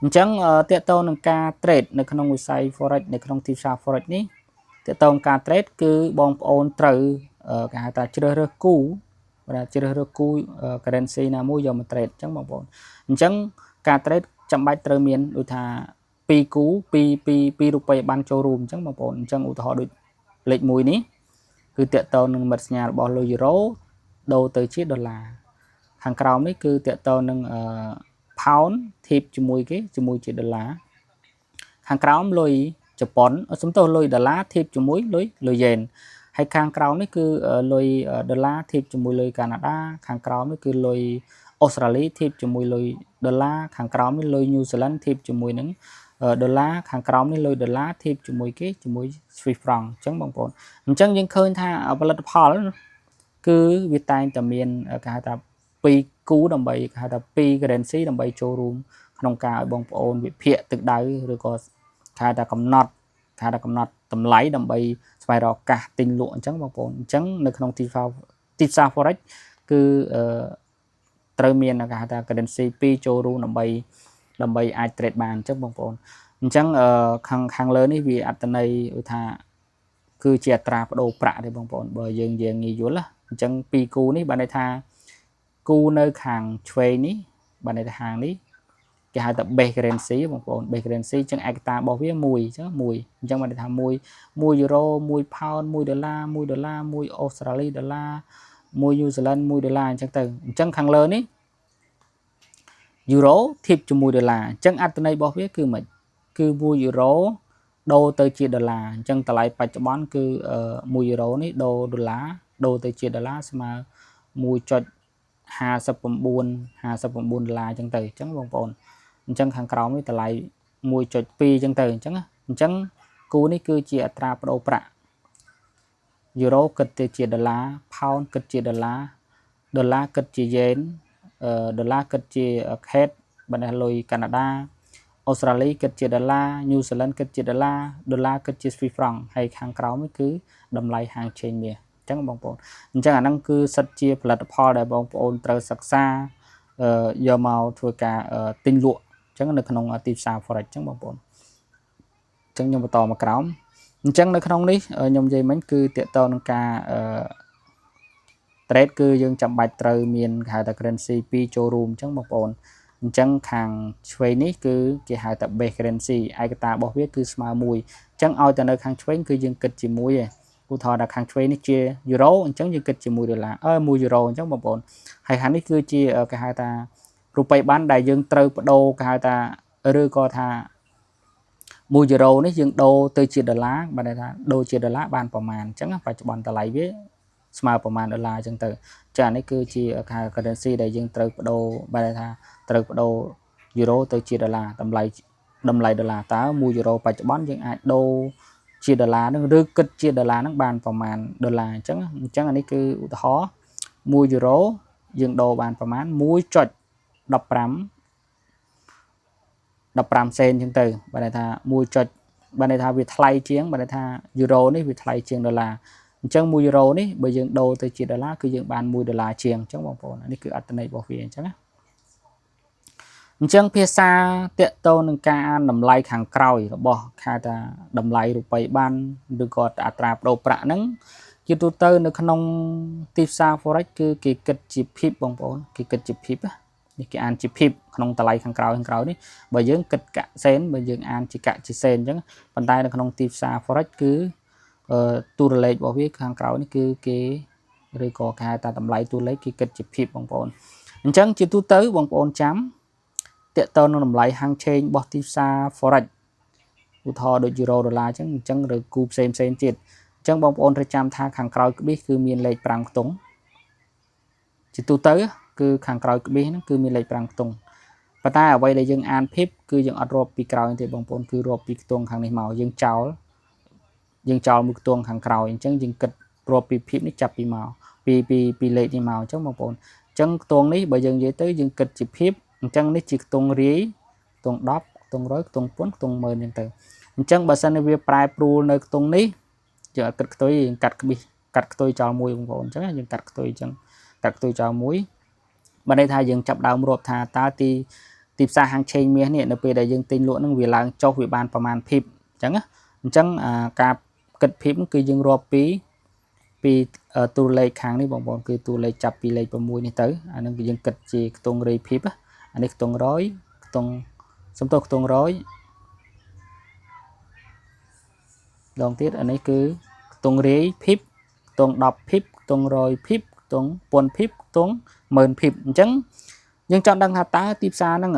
អញ្ចឹងតកតងនឹងការ trade នៅក្នុងវិស័យ forex នៅក្នុងទីផ្សារ forex នេះតកតងការ trade គឺបងប្អូនត្រូវគេហៅថាជ្រើសរើសគូជ្រើសរើសគូ currency ណាមួយយកមក trade អញ្ចឹងបងប្អូនអញ្ចឹងការ trade ចាំបាច់ត្រូវមានដូចថា2គូ2រូបិយប័ណ្ណចូលរួមអញ្ចឹងបងប្អូនអញ្ចឹងឧទាហរណ៍ដូចលេខ1នេះគឺតកតងនឹងមិត្តសញ្ញារបស់លុយយូរ៉ូដូរទៅជាដុល្លារខាងក្រោមនេះគឺតកតងនឹងផោនធៀបជាមួយគេជាមួយជាដុល្លារខាងក្រោមលុយជប៉ុនសំទោសលុយដុល្លារធៀបជាមួយលុយយ៉េនហើយខាងក្រោមនេះគឺលុយដុល្លារធៀបជាមួយលុយកាណាដាខាងក្រោមនេះគឺលុយអូស្ត្រាលីធៀបជាមួយលុយដុល្លារខាងក្រោមនេះលុយញូហ្សេឡង់ធៀបជាមួយនឹងដុល្លារខាងក្រោមនេះលុយដុល្លារធៀបជាមួយគេជាមួយ Swiss franc អញ្ចឹងបងប្អូនអញ្ចឹងយើងឃើញថាផលិតផលគឺវាតែងតែមានគេហៅថា2គូដើម្បីគេហៅថា2 currency ដើម្បីចូលរួមក្នុងការឲ្យបងប្អូនវិភាគទឹកដៅឬក៏គេហៅថាកំណត់តម្លៃដើម្បីស្វែងរកឱកាសទិញលក់អញ្ចឹងបងប្អូនអញ្ចឹងនៅក្នុងទីផ្សារ forex គឺត្រូវមានគេហៅថា currency 2ចូលរួមដើម្បីអាច trade បានអញ្ចឹងបងប្អូនអញ្ចឹងខាងលើនេះវាអត្ថន័យថាគឺជាអត្រាប្តូរប្រាក់ទេបងប្អូនបើយើងងាយយល់អញ្ចឹង2គូនេះបានន័យថាគូនៅខាងឆ្វេងនេះបានន័យថាខាងនេះគេហៅថា base currency បងប្អូន base currency អញ្ចឹងឯកតារបស់វា1អញ្ចឹង1អញ្ចឹងបានន័យថា1យូរ៉ូ1ផោន1ដុល្លារ1ដុល្លារ1អូស្ត្រាលីដុល្លារ1ញូហ្សេឡង់1ដុល្លារអញ្ចឹងទៅអញ្ចឹងខាងលើនេះយូរ៉ូធៀបជាមួយដុល្លារអញ្ចឹងអត្ថន័យរបស់វាគឺមិនគឺ1យូរ៉ូដូរទៅជាដុល្លារអញ្ចឹងតម្លៃបច្ចុប្បន្នគឺ1យូរ៉ូនេះដូរដុល្លារដូរទៅជាដុល្លារស្មើ1.59ដុល្លារអញ្ចឹងទៅអញ្ចឹងបងប្អូនអញ្ចឹងខាងក្រោមនេះតម្លៃ 1.2 អញ្ចឹងទៅអញ្ចឹងគូនេះគឺជាអត្រាប្តូរប្រាក់យូរ៉ូគិតទៅជាដុល្លារផោនគិតជាដុល្លារដុល្លារគិតជាយ៉េនដុល្លារគិតជាខេតបណ្ដាលុយកាណាដាអូស្ត្រាលីគិតជាដុល្លារញូហ្សេឡង់គិតជាដុល្លារគិតជា Swiss franc ហើយខាងក្រោមនេះគឺតម្លៃហាងឆេងមាសអញ្ចឹងបងប្អូនអញ្ចឹងអាហ្នឹងគឺសិតជាផលិតផលដែលបងប្អូនត្រូវសិក្សាយកមកធ្វើការទិញលក់អញ្ចឹងនៅក្នុងទីផ្សារ forex អញ្ចឹងបងប្អូនអញ្ចឹងខ្ញុំបន្តមកក្រោមអញ្ចឹងនៅក្នុងនេះខ្ញុំនិយាយមិញគឺតកតនឹងការtrade គឺយើងចាំបាច់ត្រូវមានគេហៅថា currency 2ចូលរួមអញ្ចឹងបងប្អូនអញ្ចឹងខាងឆ្វេងនេះគឺគេហៅថា base currency ឯកតារបស់វាគឺស្មើ1អញ្ចឹងឲ្យតែនៅខាងឆ្វេងគឺយើងគិតជាមួយឯងឧទាហរណ៍ថាខាងឆ្វេងនេះជាយូរ៉ូអញ្ចឹងយើងគិតជា1ដុល្លារ1យូរ៉ូអញ្ចឹងបងប្អូនហើយខាងនេះគឺជាគេហៅថារូបិយប័ណ្ណដែលយើងត្រូវបដូរគេហៅថាឬក៏ថា1យូរ៉ូនេះយើងដូរទៅជាដុល្លារបានន័យថាដូរជាដុល្លារបានប្រមាណអញ្ចឹងបច្ចុប្បន្នតម្លៃវាស្មើប្រមាណដុល្លារអញ្ចឹងទៅចានេះគឺជាគេហៅ currency ដែលយើងត្រូវបដូរបានន័យថាត្រូវបដូរយូរ៉ូទៅជាដុល្លារតម្លៃដុល្លារតើ1យូរ៉ូបច្ចុប្បន្នយើងអាចដូរជាដុល្លារនឹងឬគិតជាដុល្លារនឹងបានប្រមាណដុល្លារអញ្ចឹងអានេះគឺឧទាហរណ៍1យូរ៉ូយើងដូរបានប្រមាណ 1.15 សេនអញ្ចឹងទៅបានន័យថាបានន័យថាវាថ្លៃជាងបានន័យថាយូរ៉ូនេះវាថ្លៃជាងដុល្លារអញ្ចឹង1យូរ៉ូនេះបើយើងដូរទៅជាដុល្លារគឺយើងបាន1ដុល្លារជាងអញ្ចឹងបងប្អូននេះគឺអត្ថន័យរបស់វាអញ្ចឹងណាអញ្ចឹងភាសាតកតនឹងការអានតម្លៃខាងក្រោយរបស់គេថាតម្លៃរូបិយប័ណ្ណឬក៏អត្រាប្តូរប្រាក់ហ្នឹងជាទូទៅនៅក្នុងទីផ្សារ forex គឺគេគិតជា pip បងប្អូនគេគិតជា pip នេះគេអានជា pip ក្នុងតម្លៃខាងក្រោយនេះបើយើងគិតកាក់សេនបើយើងអានជាកាក់ជាសេនអញ្ចឹងប៉ុន្តែនៅក្នុងទីផ្សារ forex គឺតួលេខរបស់វាខាងក្រោយនេះគឺគេឬក៏គេហៅថាតម្លៃតួលេខគេគិតជា pip បងប្អូនអញ្ចឹងជាទូទៅបងប្អូនចាំតកតនឹងតម្លៃហាងឆេងរបស់ទីផ្សារ forex ឧទាហរណ៍ដូចយូរ៉ូដុល្លារអញ្ចឹងឬគូផ្សេងទៀតអញ្ ចឹងបងប្អូនត្រូវចាំថាខាងក្រោយក្បៀសគឺមានលេខ5ខ្ទង់ជាទូទៅគឺខាងក្រោយក្បៀសហ្នឹងគឺមានលេខ5ខ្ទង់ប៉ុន្តែអ្វីដែលយើងអានភិបគឺយើងអត់រាប់ពីក្រោយទេបងប្អូនគឺរាប់ពីខ្ទង់ខាងនេះមកយើងចោលមួយខ្ទង់ខាងក្រោយអញ្ចឹងយើងគិតរាប់ពីភិបនេះចាប់ពីមកពីលេខនេះមកអញ្ចឹងបងប្អូនអញ្ចឹងខ្ទង់នេះបើយើងនិយាយទៅយើងគិតជាភិបអញ្ចឹងនេះជាខ្ទង់រាយខ្ទង់10ខ្ទង់100ខ្ទង់ពាន់ខ្ទង់10000អញ្ចឹងទៅអញ្ចឹងបើសិនជាវាប្រែប្រួលនៅខ្ទង់នេះយើងអត់គិតខ្ទុយយើងកាត់ក្បៀសកាត់ខ្ទុយចោលមួយបងប្អូនអញ្ចឹងយើងកាត់ខ្ទុយអញ្ចឹងកាត់ខ្ទុយចោលមួយបើន័យថាយើងចាប់ដើមរាប់ថាតើទីផ្សារហាងឆេងមាសនេះនៅពេលដែលយើងទិញលក់នឹងវាឡើងចុះវាបានប្រមាណភិបអញ្ចឹងការគិតភិបគឺយើងរាប់ពីតួលេខខាងនេះបងប្អូនគឺតួលេខចាប់ពីលេខ6នេះទៅអានឹងយើងគិតជាខ្ទង់រាយភិបអានេះខ្ទង់100ខ្ទង់សំទោសខ្ទង់100ដងទៀតអានេះគឺខ្ទង់រាយភិបខ្ទង់10ភិបខ្ទង់100ភិបខ្ទង់1000ភិបខ្ទង់10000ភិបអញ្ចឹងយើងចង់ដឹងថាតើទីផ្សារហ្នឹង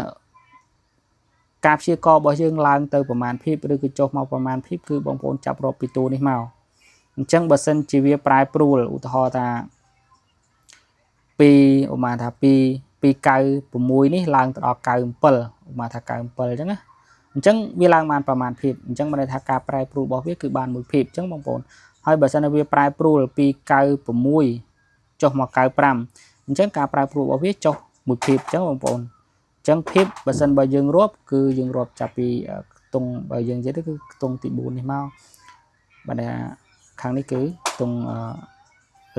ការព្យាករណ៍របស់យើងឡើងទៅប្រមាណភិបឬក៏ចុះមកប្រមាណភិបគឺបងប្អូនចាប់រាប់ពីតួនេះមកអញ្ចឹងបើសិនជាវាប្រែប្រួលឧទាហរណ៍ថាពីឧមាថាពី96នេះឡើងទៅដល់97ឧមាថា97អញ្ចឹងណាអញ្ចឹងវាឡើងបានប្រមាណភិបអញ្ចឹងមានន័យថាការប្រែប្រួលរបស់វាគឺបានមួយភិបអញ្ចឹងបងប្អូនហើយបើសិនជាវាប្រែប្រួលពី96ចុះមក95អញ្ចឹងការប្រែប្រួលរបស់វាចុះមួយភិបអញ្ចឹងបងប្អូនអញ្ចឹងភិបបើសិនបើយើងរាប់គឺយើងរាប់ចាប់ពីខ្ទង់បើយើងនិយាយទៅគឺខ្ទង់ទី4នេះមកបើថាខាងនេះគឺខ្ទង់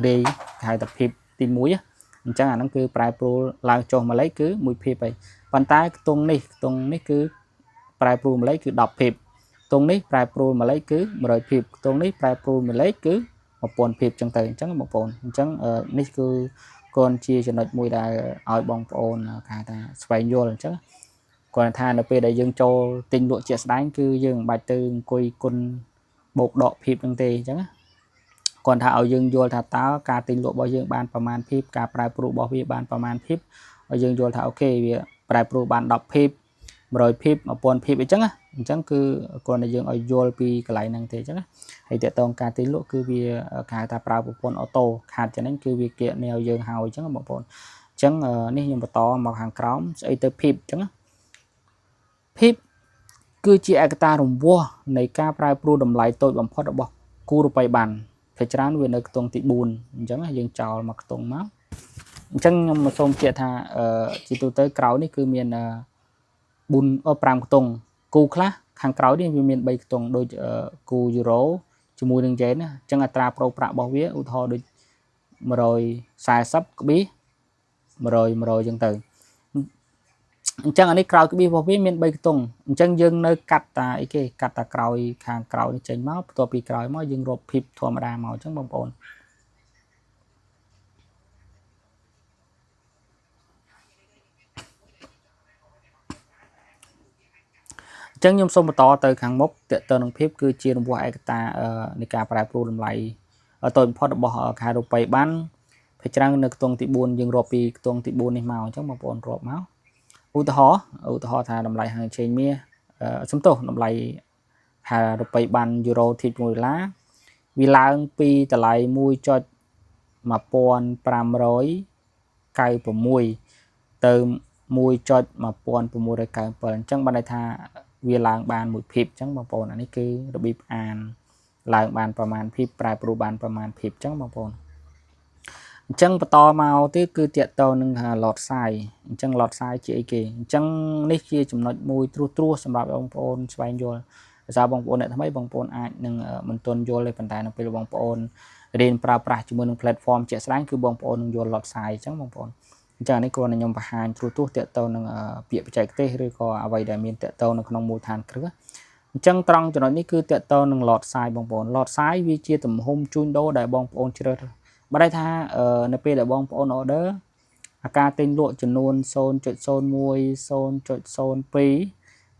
រាយគេហៅថាភិបទី1អញ្ចឹងអាហ្នឹងគឺប្រែប្រួលឡើងចុះមួយលេខគឺមួយភិបហើយប៉ុន្តែខ្ទង់នេះគឺប្រែប្រួលមួយលេខគឺ10ភិបខ្ទង់នេះប្រែប្រួលមួយលេខគឺ100ភិបខ្ទង់នេះប្រែប្រួលមួយលេខគឺ1000ភិបអញ្ចឹងទៅអញ្ចឹងបងប្អូនអញ្ចឹងនេះគឺគាត់ជាចំណុចមួយដែលឲ្យបងប្អូនគេថាស្វែងយល់អញ្ចឹងគាត់ថានៅពេលដែលយើងចូលទិញលក់ជាក់ស្ដែងគឺយើងមិនបាច់ទៅអង្គុយគុណបូកដកភិបហ្នឹងទេអញ្ចឹងគាត់ថាឲ្យយើងយល់ថាតើការទិញលក់របស់យើងបានប្រមាណភិបការប្រែប្រួលរបស់វាបានប្រមាណភិបឲ្យយើងយល់ថាអូខេវាប្រែប្រួលបាន10ភិប100ភិប1000ភិបអញ្ចឹងគឺគាត់ឲ្យយើងឲ្យយល់ពីកន្លែងហ្នឹងទេអញ្ចឹងហើយតើតើការទិញលក់គឺវាគេហៅថាប្រើប្រព័ន្ធអូតូខាតចឹងហ្នឹងគឺវាគៀកនាវយើងហើយអញ្ចឹងបងប្អូនអញ្ចឹងនេះខ្ញុំបន្តមកខាងក្រោមស្អីទៅភិបអញ្ចឹងភិបគឺជាឯកសារង្វាស់នៃការប្រែប្រួលតម្លៃតូចបំផុតរបស់គូរូបិយប័ណ្ណភាគច្រើនវានៅខ្ទង់ទី4អញ្ចឹងយើងចោលមកខ្ទង់មកអញ្ចឹងខ្ញុំសូមជឿថាជាទូទៅក្រោយនេះគឺមាន5ខ្ទង់គូខ្លះខាងក្រោយនេះវាមាន3ខ្ទង់ដូចគូយូរ៉ូជាមួយនឹងយ៉េនណាអញ្ចឹងអត្រាប្រូប្រាក់របស់វាឧទាហរណ៍ដូច140ក្បៀស100អញ្ចឹងទៅអញ្ចឹងអានេះក្រោយក្បៀសរបស់វាមាន3ខ្ទង់អញ្ចឹងយើងនៅកាត់តាអីគេកាត់តាក្រោយខាងក្រោយនេះចេញមកបន្ទាប់ពីក្រោយមកយើងរកភិបធម្មតាមកអញ្ចឹងបងប្អូនអញ្ចឹងខ្ញុំសូមបន្តទៅខាងមុខតើតើនឹងភិបគឺជារង្វាស់ឯកតានៃការប្រែប្រួលតម្លៃតូចបំផុតរបស់ខែរូបិយប័ណ្ណភាគច្រើននៅខ្ទង់ទី4យើងរាប់ពីខ្ទង់ទី4នេះមកអញ្ចឹងបងប្អូនរាប់មកឧទាហរណ៍ថាតម្លៃហាងឆេងមាសសំទោសតម្លៃហារូបិយប័ណ្ណយូរ៉ូធីប1ដុល្លារវាឡើងពីតម្លៃ1.1596ទៅ1.1697អញ្ចឹងបានន័យថាវាឡើងបានមួយភិបអញ្ចឹងបងប្អូនអានេះគឺរបៀបអានឡើងបានប្រមាណភិបប្រែប្រួលបានប្រមាណភិបអញ្ចឹងបងប្អូនអញ្ចឹងបន្តមកទៀតគឺតាក់ទងនឹងឡតសាយអញ្ចឹងឡតសាយជាអីគេអញ្ចឹងនេះជាចំណុចមួយត្រួសសម្រាប់បងប្អូនស្វែងយល់ដោយសារបងប្អូនអ្នកថ្មីបងប្អូនអាចនឹងមិនទាន់យល់ទេប៉ុន្តែនៅពេលបងប្អូនរៀនប្រើប្រាស់ជាមួយនឹង platform ជាក់ស្ដែងគឺបងប្អូននឹងយល់ឡតសាយអញ្ចឹងបងប្អូនអញ្ចឹងនេះគ្រាន់តែខ្ញុំបង្ហាញត្រួសតាក់ទងនឹងពាក្យបច្ចេកទេសឬក៏អ្វីដែលមានតាក់ទងនៅក្នុងមូលដ្ឋានគ្រឹះអញ្ចឹងត្រង់ចំណុចនេះគឺតាក់ទងនឹងឡតសាយបងប្អូនឡតសាយវាជាទំហំជួញដូរដែលបងប្អូនជ្រើសរើសបើន័យថានៅពេលដែលបងប្អូន order អាការទិញលក់ចំនួន 0.01 0.02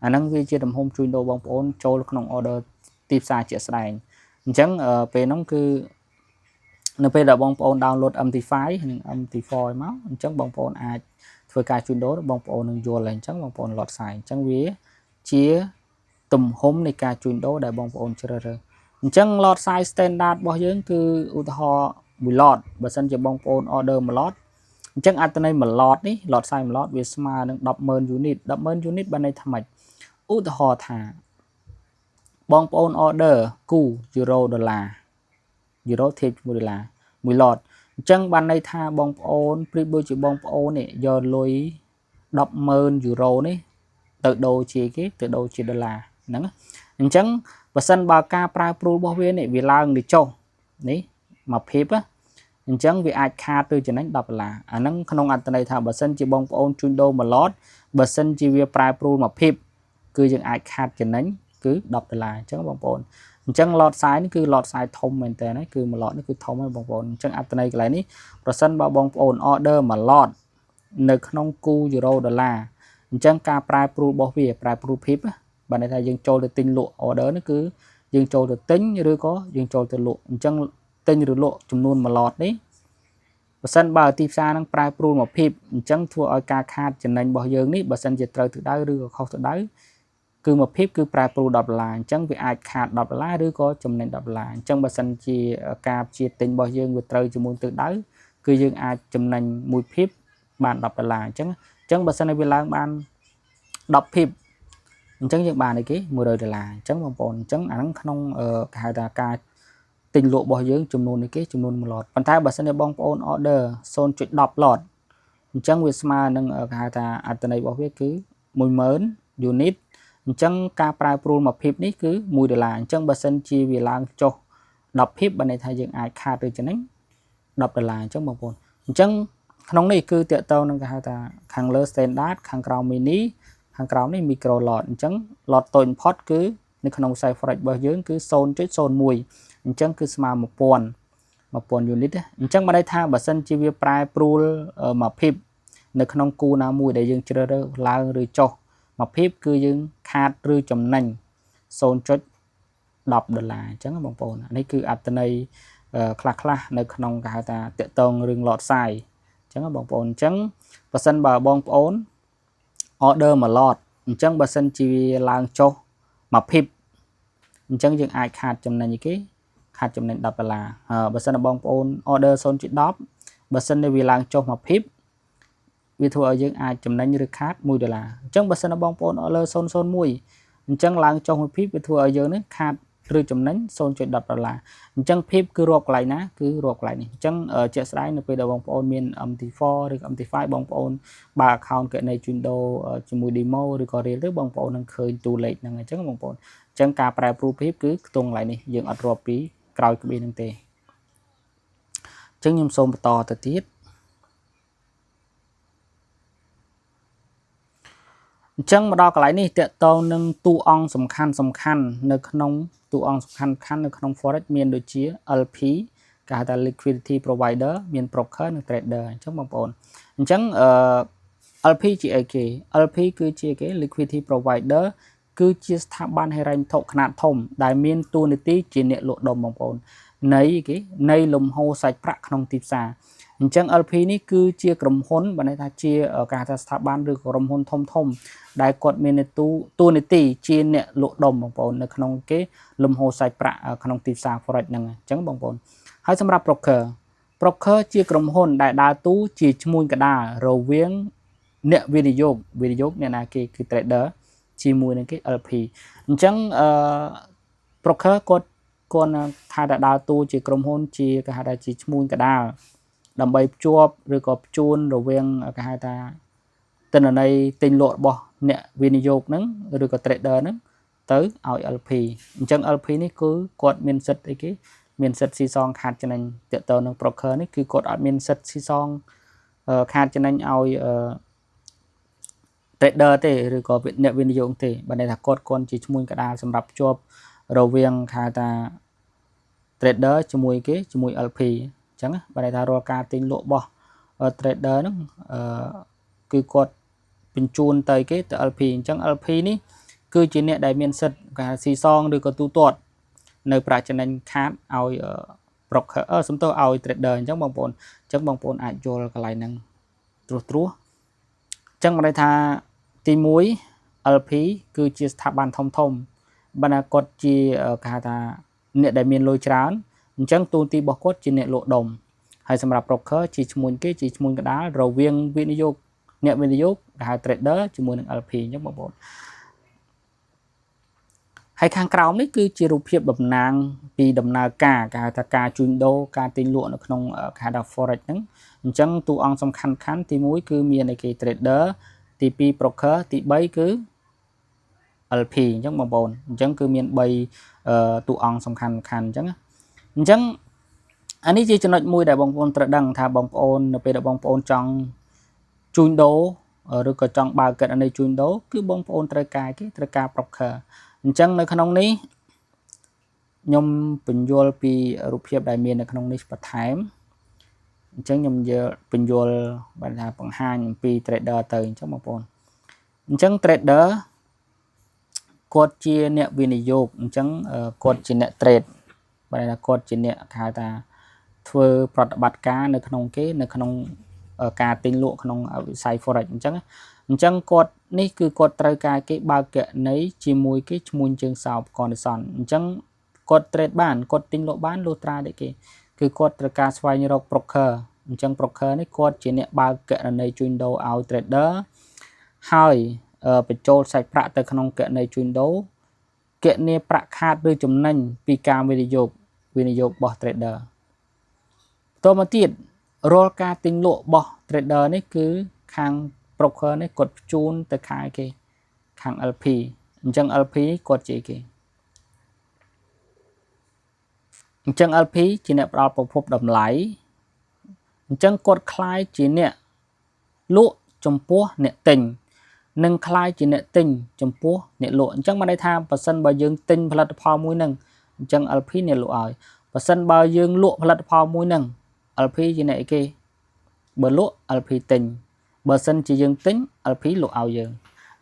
អាហ្នឹងវាជាទំហំជួញដូរបងប្អូនចូលក្នុង order ទីផ្សារជាក់ស្ដែងអញ្ចឹងពេលហ្នឹងគឺនៅពេលដែលបងប្អូន download MT5 និង MT4 មកអញ្ចឹងបងប្អូនអាចធ្វើការជួញដូរបងប្អូននឹងយល់ហើយអញ្ចឹងបងប្អូន lot size អញ្ចឹងវាជាទំហំនៃការជួញដូរដែលបងប្អូនជ្រើសរើស ចឹង lot size standard របស់យើងគឺឧទាហរណ៍1 lot បើសិនជាបងប្អូន order 1 lot អញ្ចឹងអត្ថន័យ1 lot នេះ lot size 1 lot វាស្មើនឹង 100000 unit 100000 unit បានន័យថាម៉េចឧទាហរណ៍ថាបងប្អូន order គូ $0 euro ធៀបជាមួយដុល្លារ1 lot អញ្ចឹងបានន័យថាបងប្អូនប្រៀបដូចជាបងប្អូននេះយកលុយ 100000 euro នេះទៅដូរជាគេទៅដូរជាដុល្លារហ្នឹងអញ្ចឹងបើសិនបើការប្រែប្រួលរបស់វានេះវាឡើងឬចុះនេះមកភាពអញ្ចឹងវាអាចខាតទៅចំណេញ$10អាហ្នឹងក្នុងអត្ថន័យថាបើសិនជាបងប្អូនជួញដូរមួយឡតបើសិនជាវាប្រែប្រួលមកភាពគឺយើងអាចខាតចំណេញគឺ$10អញ្ចឹងបងប្អូនអញ្ចឹង lot size នេះគឺ lot size ធំមែនតើណាគឺមួយ lot នេះគឺធំហើយបងប្អូនអញ្ចឹងអត្ថន័យកន្លែងនេះប្រសិនបើបងប្អូន order មួយ lot នៅក្នុងគូ euro ដុល្លារអញ្ចឹងការប្រែប្រួលរបស់វាប្រែប្រួលភាពបានន័យថាយើងចូលទៅទិញលក់ order នេះគឺយើងចូលទៅទិញឬក៏យើងចូលទៅលក់អញ្ចឹងទិញឬលក់ចំនួន1 lot នេះបើសិនបើទីផ្សារនឹងប្រែប្រួលមកភាពអញ្ចឹងធ្វើឲ្យការខាតចំណេញរបស់យើងនេះបើសិនជាត្រូវទិដៅឬក៏ខុសទិដៅគឺមកភាពគឺប្រែប្រួល$10អញ្ចឹងវាអាចខាត$10ឬក៏ចំណេញ$10អញ្ចឹងបើសិនជាការព្យាទិញរបស់យើងវាត្រូវជាមួយទិដៅគឺយើងអាចចំណេញមួយភាពបាន$10អញ្ចឹងបើសិនជាវាឡើងបាន10ភាពអញ្ចឹងយើងបានអីគេ$100អញ្ចឹងបងប្អូនអញ្ចឹងអាហ្នឹងក្នុងគេហៅថាការទិញលក់របស់យើងចំនួននេះគេចំនួន1 lot ប៉ុន្តែបើសិនជាបងប្អូន order 0.10 lot អញ្ចឹងវាស្មើនឹងគេហៅថាអត្ថន័យរបស់វាគឺ10000 unit អញ្ចឹងការប្រែប្រួលមកភាពនេះគឺ$1អញ្ចឹងបើសិនជាវាឡើងចុះ10ភាពបានន័យថាយើងអាចខាតឬចំណេញ$10អញ្ចឹងបងប្អូនអញ្ចឹងក្នុងនេះគឺតកតងនឹងគេហៅថាខាងលើ standard ខាងក្រោម mini ខាងក្រោមនេះ micro lot អញ្ចឹង lot តូចបំផុតគឺនៅក្នុងខ្សែ forex របស់យើងគឺ 0.01 អញ្ចឹងគឺស្មើ1000 unit អញ្ចឹងបានន័យថាបើសិនជាវាប្រែប្រួលមកភាពនៅក្នុងគូណាមួយដែលយើងជ្រើសរើសឡើងឬចុះមកភាពគឺយើងខាតឬចំណេញ$0.10អញ្ចឹងបងប្អូននេះគឺអត្ថន័យខ្លះនៅក្នុងគេហៅថាតកតងរឿង lot size អញ្ចឹងបងប្អូនអញ្ចឹងបើសិនបើបងប្អូន order មួយ lot អញ្ចឹងបើសិនជាឡើងចុះមកភាពអញ្ចឹងយើងអាចខាតចំណេញអីគេខាតចំណេញ$10បើសិនបងប្អូន order 0.10 បើសិនជាវាឡើងចុះមកភាពវាធ្វើឲ្យយើងអាចចំណេញឬខាត$1អញ្ចឹងបើសិនបងប្អូន order 0.01 អញ្ចឹងឡើងចុះមកភាពវាធ្វើឲ្យយើងនឹងខាតឬចំណេញ$0.10អញ្ចឹងភាពគឺរាប់កន្លែងណាគឺរាប់កន្លែងនេះអញ្ចឹងជាក់ស្ដែងនៅពេលដែលបងប្អូនមាន MT4 ឬ MT5 បងប្អូនបើ account កណីជួញដូរជាមួយ demo ឬក៏ real ទៅបងប្អូននឹងឃើញតួលេខហ្នឹងអញ្ចឹងបងប្អូនអញ្ចឹងការប្រែប្រួលភាពគឺខ្ទង់កន្លែងនេះយើងអត់រាប់ពីក្រោយក្បៀនហ្នឹងទេអញ្ចឹងខ្ញុំសូមបន្តទៅទៀតអញ្ចឹងមកដល់កន្លែងនេះតកតងនឹងតួអង្គសំខាន់នៅក្នុងតួអង្គសំខាន់នៅក្នុង forex មានដូចជា LP គេហៅថា liquidity provider មាន broker និង trader អញ្ចឹងបងប្អូនអញ្ចឹងLP ជាអីគេ LP គឺជាគេ liquidity provider គឺជាស្ថាប័នហិរញ្ញវត្ថុខ្នាតធំដែលមានតួនាទីជាអ្នកលក់ដុំបងប្អូននៃលំហូរសាច់ប្រាក់ក្នុងទីផ្សារអញ្ចឹង LP នេះគឺជាក្រុមហ៊ុនបានន័យថាជាគេហៅថាស្ថាប័នឬក្រុមហ៊ុនធំដែលគាត់មានតួនាទីជាអ្នកលក់ដុំបងប្អូននៅក្នុងគេលំហូរសាច់ប្រាក់ក្នុងទីផ្សារ forex ហ្នឹងអញ្ចឹងបងប្អូនហើយសម្រាប់ broker ជាក្រុមហ៊ុនដែលដើរតួជាឈ្មួញកណ្ដាលរវាងអ្នកវិនិយោគអ្នកណាគេគឺ trader ជាមួយនឹងគេ LP អញ្ចឹងbroker គាត់ថាដើរតួជាក្រុមហ៊ុនជាគេហៅថាជាឈ្មួញកណ្ដាលដើម្បីភ្ជាប់ឬក៏ភ្ជួនរវាងគេហៅថាទិន្នន័យទិញលក់របស់អ្នកវិនិយោគហ្នឹងឬក៏ trader ហ្នឹងទៅឲ្យ LP អញ្ចឹង LP នេះគឺគាត់មានសិទ្ធិអីគេមានសិទ្ធិស៊ីសងខាតចំណេញតទៅនឹង broker នេះគឺគាត់អត់មានសិទ្ធិស៊ីសងខាតចំណេញឲ្យ trader ទេឬក៏អ្នកវិនិយោគទេបើន័យថាគាត់ជាឈ្មួញកណ្ដាលសម្រាប់ភ្ជាប់រវាងគេហៅថា trader ជាមួយ LP អញ្ចឹងបើន័យថារាល់ការទិញលក់របស់ trader ហ្នឹងគឺគាត់បញ្ជូនទៅគេទៅ LP អញ្ចឹង LP នេះគឺជាអ្នកដែលមានសិទ្ធិគេស៊ីសងឬក៏ទូទាត់នៅប្រាក់ចំណេញខាតឲ្យ broker សំទោសឲ្យ trader អញ្ចឹងបងប្អូនអញ្ចឹងបងប្អូនអាចយល់កន្លែងហ្នឹងត្រួសអញ្ចឹងបានន័យថាទី1 LP គឺជាស្ថាប័នធំបើណាគាត់ជាគេហៅថា អ្នកដែលមានលុយច្រើនអញ្ចឹងទូនទីរបស់គាត់ជាអ្នកលក់ដុំហើយសម្រាប់ broker ជាឈ្មោះគេជាឈ្មោះកណ្ដាលរវាងវិនិយោគអ្នកវិនិយោគដែលហៅ trader ជាមួយនឹង LP អញ្ចឹងបងប្អូនហើយខាងក្រោមនេះគឺជារូបភាពតំណាងពីដំណើរការគេហៅថាការជួញដូរការទិញលក់នៅក្នុងគេហៅថា forex ហ្នឹងអញ្ចឹងតួអង្គសំខាន់ទី1គឺមានឯគេ trader ទី2 broker ទី3គឺ LP អញ្ចឹងបងប្អូនអញ្ចឹងគឺមាន3តួអង្គសំខាន់អញ្ចឹងអានេះជាចំណុចមួយដែលបងប្អូនត្រូវដឹងថាបងប្អូននៅពេលដែលបងប្អូនចង់ជួញដូរឬក៏ចង់បើកកិច្ចនៃជួញដូរគឺបងប្អូនត្រូវការត្រូវការ broker អញ្ចឹងនៅក្នុងនេះខ្ញុំបញ្យល់ពីរូបភាពដែលមាននៅក្នុងនេះបន្ថែមអញ្ចឹងខ្ញុំបញ្យល់បើថាបង្ហាញអំពី trader ទៅអញ្ចឹងបងប្អូនអញ្ចឹង trader គាត់ជាអ្នកវិនិយោគអញ្ចឹងគាត់ជាអ្នក trade បើថាគាត់ជាអ្នកគេហៅថាធ្វើប្រតិបត្តិការនៅក្នុងការទិញលក់ក្នុងវិស័យ forex អញ្ចឹងគាត់នេះគឺគាត់ត្រូវការគេបើកគណនីជាមួយគេឈ្មោះជើងសោប condition អញ្ចឹងគាត់ trade បានគាត់ទិញលក់បានលុះត្រាតែគេគឺគាត់ត្រូវការស្វែងរក broker អញ្ចឹង broker នេះគាត់ជាអ្នកបើកគណនីជួញដូរឲ្យ trader ហើយបញ្ចូលសាច់ប្រាក់ទៅក្នុងគណនីជួញដូរគណនីប្រាក់ខាតឬចំណេញពីការវិនិយោគរបស់ trader តទៅមកទៀតរាល់ការទិញលក់របស់ trader នេះគឺខាង broker នេះគាត់បញ្ជូនទៅខាង LP អញ្ចឹង LP គាត់ជាគេអញ្ចឹង LP ជាអ្នកផ្ដល់ប្រភពតម្លៃអញ្ចឹងគាត់คล้ายជាអ្នកលក់ចំពោះអ្នកទិញនិងคล้ายជាអ្នកទិញចំពោះអ្នកលក់អញ្ចឹងបានន័យថាបើសិនបើយើងទិញផលិតផលមួយហ្នឹងអញ្ចឹង LP អ្នកលក់ឲ្យបើសិនបើយើងលក់ផលិតផលមួយហ្នឹង LP ជាអ្នកអីគេបើលក់ LP ទិញបើសិនជាយើងទិញ LP លក់ឲ្យយើង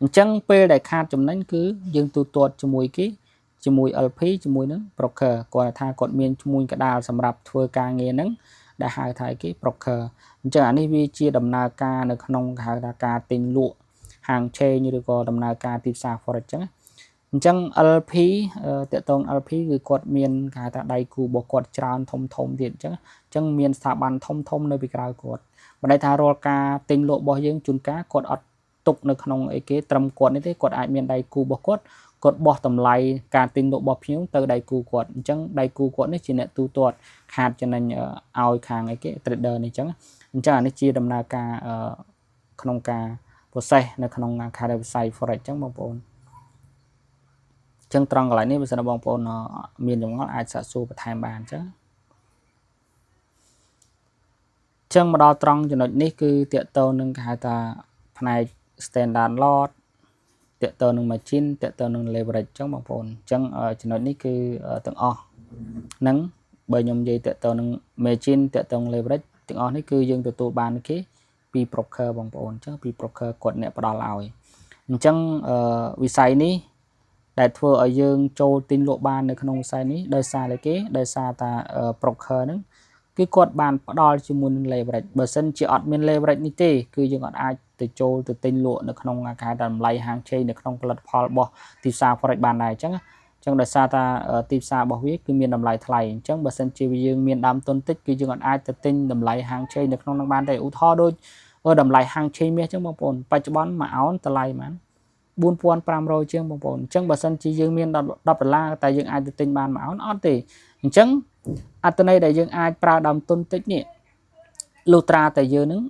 អញ្ចឹងពេលដែលខាតចំណេញគឺយើងទូទាត់ជាមួយគេជាមួយ LP ជាមួយនឹង broker គាត់ថាគាត់មានឈ្មោះកដាលសម្រាប់ធ្វើការងារហ្នឹងដែលហៅថាគេ broker អញ្ចឹងអានេះវាជាដំណើរការនៅក្នុងហៅថាការទិញលក់ហាង chain ឬក៏ដំណើរការទីផ្សារ forex អញ្ចឹង LP តកតង LP គឺគាត់មានគេហៅថាដៃគូរបស់គាត់ច្រើនធំទៀតអញ្ចឹងមានស្ថាប័នធំនៅពីក្រៅគាត់បើន័យថារាល់ការទិញលក់របស់យើងជួនកាលគាត់អត់ទុកនៅក្នុងអីគេត្រឹមគាត់នេះទេគាត់អាចមានដៃគូរបស់គាត់បោះតម្លៃការទិញលក់របស់ភ្ញៀវទៅដៃគូគាត់អញ្ចឹងដៃគូគាត់នេះជាអ្នកទូទាត់ខាតចំណេញឲ្យខាងអីគេ trader នេះអញ្ចឹងអានេះជាដំណើរការក្នុងការ process នៅក្នុងខាងវិស័យ forex អញ្ចឹងបងប្អូនចឹងត្រង់កន្លែងនេះបើសិនបងប្អូនមានចម្ងល់អាចសាកសួរបន្ថែមបានអញ្ចឹងមកដល់ត្រង់ចំណុចនេះគឺតកតទៅនឹងគេហៅថាផ្នែក standard lot តកតទៅនឹង margin តកតទៅនឹង leverage អញ្ចឹងបងប្អូនអញ្ចឹងចំណុចនេះគឺទាំងអស់ហ្នឹងបើខ្ញុំនិយាយតកតទៅនឹង margin តកតទៅនឹង leverage ទាំងអស់នេះគឺយើងទទួលបានគេពី broker បងប្អូនអញ្ចឹងពី broker គាត់អ្នកផ្ដល់ឲ្យអញ្ចឹងវិស័យនេះដែលធ្វើឲ្យយើងចូលទិញលក់បាននៅក្នុងវិស័យនេះដោយសារតែគេដោយសារតា broker ហ្នឹងគឺគាត់បានផ្ដល់ជាមួយនឹង leverage បើសិនជាអត់មាន leverage នេះទេគឺយើងអត់អាចទៅចូលទៅទិញលក់នៅក្នុងគេហៅថាតម្លៃហាងឆេងនៅក្នុងផលិតផលរបស់ទីផ្សារ forex បានដែរអញ្ចឹងដោយសារតាទីផ្សាររបស់វាគឺមានតម្លៃថ្លៃអញ្ចឹងបើសិនជាយើងមានដើមទុនតិចគឺយើងអត់អាចទៅទិញតម្លៃហាងឆេងនៅក្នុងនោះបានទេឧទាហរណ៍ដូចតម្លៃហាងឆេងមាសអញ្ចឹងបងប្អូនបច្ចុប្បន្នមួយអោនតម្លៃប៉ុន្មាន4500ជាងបងប្អូនអញ្ចឹងបើសិនជាយើងមាន$10តែយើងអាចទៅទិញបានមួយអោនអត់ទេអញ្ចឹងអត្ថន័យដែលយើងអាចប្រើដើមទុនតិចនេះលុះត្រាតែយើងនឹង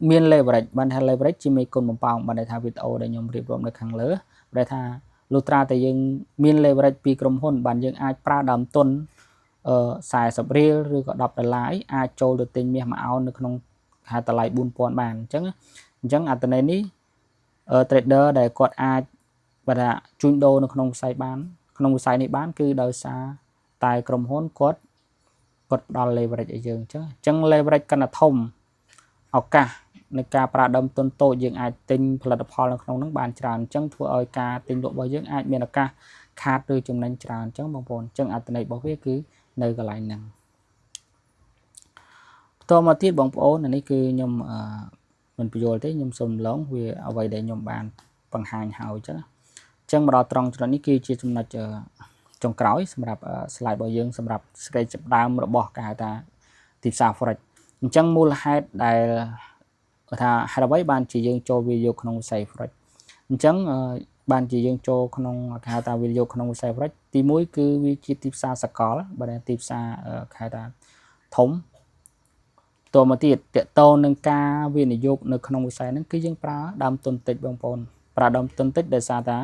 មាន leverage បានថា leverage ជាមេគុណបំផោងបានន័យថាវីដេអូដែលខ្ញុំរៀបរាប់នៅខាងលើបានថាលុះត្រាតែយើងមាន leverage ពីក្រុមហ៊ុនបានយើងអាចប្រើដើមទុន40រៀលឬក៏$10អាចចូលទៅទិញមាសមួយអោននៅក្នុងហៅតម្លៃ4000បានអញ្ចឹងអត្ថន័យនេះtrader ដែលគាត់អាចបើថាជួញដូរនៅក្នុងវិស័យបានក្នុងវិស័យនេះបានគឺដោយសារតែក្រុមហ៊ុនគាត់ផ្ដល់ leverage ឲ្យយើងអញ្ចឹង leverage កាន់តែធំឱកាសនៃការប្រើដើមទុនតូចយើងអាចទិញផលិតផលនៅក្នុងហ្នឹងបានច្រើនអញ្ចឹងធ្វើឲ្យការទិញលក់របស់យើងអាចមានឱកាសខាតឬចំណេញច្រើនអញ្ចឹងបងប្អូនអញ្ចឹងអត្ថន័យរបស់វាគឺនៅកន្លែងហ្នឹងបន្តមកទៀតបងប្អូននេះគឺខ្ញុំមិនបញ្យល់ទេខ្ញុំសូមឡងវាអ្វីដែលខ្ញុំបានបង្ហាញហើយអញ្ចឹងមកដល់ត្រង់ចំណុចនេះគឺជាចំណុច ចុងក្រោយសម្រាប់ slide របស់យើងសម្រាប់សេចក្តីចាប់ផ្ដើមរបស់ការហៅថាទីផ្សារ forex អញ្ចឹងមូលហេតុដែលថាហេតុអ្វីបានជាយើងចូលវាយកក្នុងវិស័យ forex អញ្ចឹងបានជាយើងចូលក្នុងគេហៅថាវាយកក្នុងវិស័យ forex ទី1គឺវាជាទីផ្សារសកលបើទីផ្សារគេហៅថាធំតមកទៀតតកតងនឹងការវិនិយោគនៅក្នុងវិស័យហ្នឹងគឺយើងប្រើដើមទុនតិចបងប្អូនប្រើដើមទុនតិចដោយសារថា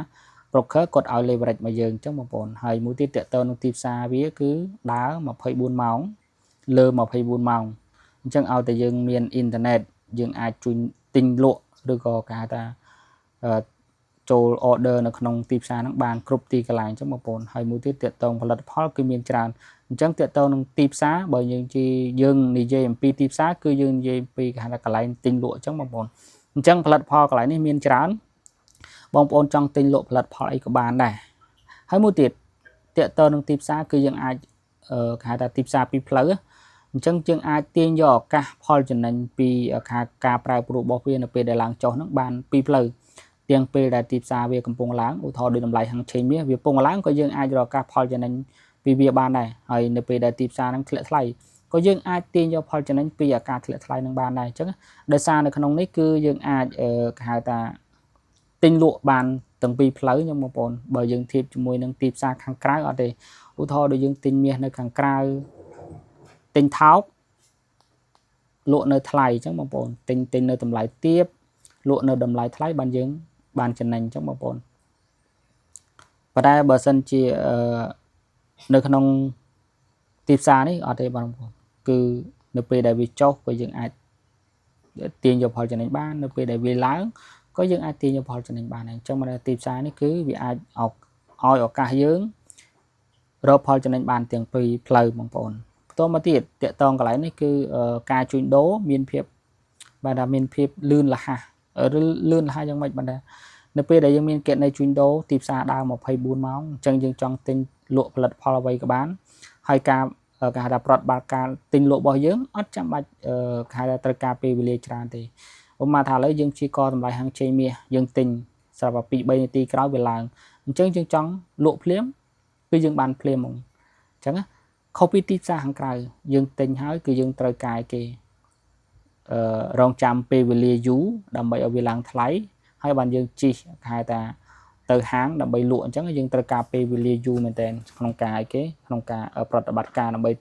broker គាត់ឲ្យ leverage មកយើងអញ្ចឹងបងប្អូនហើយមួយទៀតតកតងនឹងទីផ្សារវាគឺដើរ24ម៉ោងលើ24ម៉ោងអញ្ចឹងឲ្យតែយើងមានអ៊ីនធឺណិតយើងអាចជួយទិញលក់ឬក៏គេហៅថាចូល order នៅក្នុងទីផ្សារហ្នឹងបានគ្រប់ទីកន្លែងអញ្ចឹងបងប្អូនហើយមួយទៀតតកតងផលិតផលគឺមានច្រើនអញ្ចឹងតកតងនឹងទីផ្សារបើយើងនិយាយអំពីទីផ្សារគឺយើងនិយាយពីគេហៅថាកន្លែងទិញលក់អញ្ចឹងបងប្អូនអញ្ចឹងផលិតផលកន្លែងនេះមានច្រើនបងប្អូនចង់ទិញលក់ផលិតផលអីក៏បានដែរហើយមួយទៀតតកតងនឹងទីផ្សារគឺយើងអាចគេហៅថាទីផ្សារពីផ្លូវអញ្ចឹងយើងអាចទាញយកឱកាសផលចំណេញពីការប្រែប្រួលរបស់វានៅពេលដែលឡើងចុះហ្នឹងបានពីផ្លូវទាំងពេលដែលទីផ្សារវាកំពុងឡើងឧទាហរណ៍ដូចតម្លៃហាងឆេងមាសវាកំពុងឡើងក៏យើងអាចរកឱកាសផលចំណេញពីវាបានដែរហើយនៅពេលដែលទីផ្សារហ្នឹងធ្លាក់ថ្លៃក៏យើងអាចទាញយកផលចំណេញពីការធ្លាក់ថ្លៃហ្នឹងបានដែរអញ្ចឹងដោយសារនៅក្នុងនេះគឺយើងអាចគេហៅថាទិញលក់បានទាំងពីរផ្លូវខ្ញុំបងប្អូនបើយើងធៀបជាមួយនឹងទីផ្សារខាងក្រៅអត់ទេឧទាហរណ៍ដូចយើងទិញមាសនៅខាងក្រៅទិញថោកលក់នៅថ្លៃអញ្ចឹងបងប្អូនទិញនៅតម្លៃទាបលក់នៅតម្លៃថ្លៃបានយើងបានចំណេញអញ្ចឹងបងប្អូនប៉ុន្តែបើសិនជានៅក្នុងទីផ្សារនេះអត់ទេបងប្អូនគឺនៅពេលដែលវាចុះក៏យើងអាចទាញយកផលចំណេញបាននៅពេលដែលវាឡើងក៏យើងអាចទាញយកផលចំណេញបានដែរអញ្ចឹងមកទីផ្សារនេះគឺវាអាចឲ្យឱកាសយើងរកផលចំណេញបានទាំងពីរផ្លូវបងប្អូនបន្តមកទៀតតកតងកន្លែងនេះគឺការជួញដូរមានភាពបាទថាមានភាពលឿនរហ័សយ៉ាងម៉េចបាទនៅពេលដែលយើងមានគណនីជួញដូរទីផ្សារដើរ24ម៉ោងអញ្ចឹងយើងចង់ទិញលក់ផលិតផលអ្វីក៏បានហើយការគេហៅថាប្រតិបត្តិការទិញលក់របស់យើងអត់ចាំបាច់គេហៅថាត្រូវការពេលវេលាច្រើនទេឧបមាថាឥឡូវយើងព្យាករតម្លៃហាងឆេងមាសយើងទិញស្រាប់តែ2-3នាទីក្រោយវាឡើងអញ្ចឹងយើងចង់លក់ភ្លាមគឺយើងបានភ្លាមហ្មងអញ្ចឹងខុសពីទីផ្សារខាងក្រៅយើងទិញហើយគឺយើងត្រូវការគេរងចាំពេលវេលាយូរដើម្បីឲ្យវាឡើងថ្លៃហើយបានយើងជីកគេហៅថាទៅហាងដើម្បីលក់អញ្ចឹងយើងត្រូវការពេលវេលាយូរមែនតើក្នុងការឲ្យគេក្នុងការប្រតិបត្តិការដើម្បី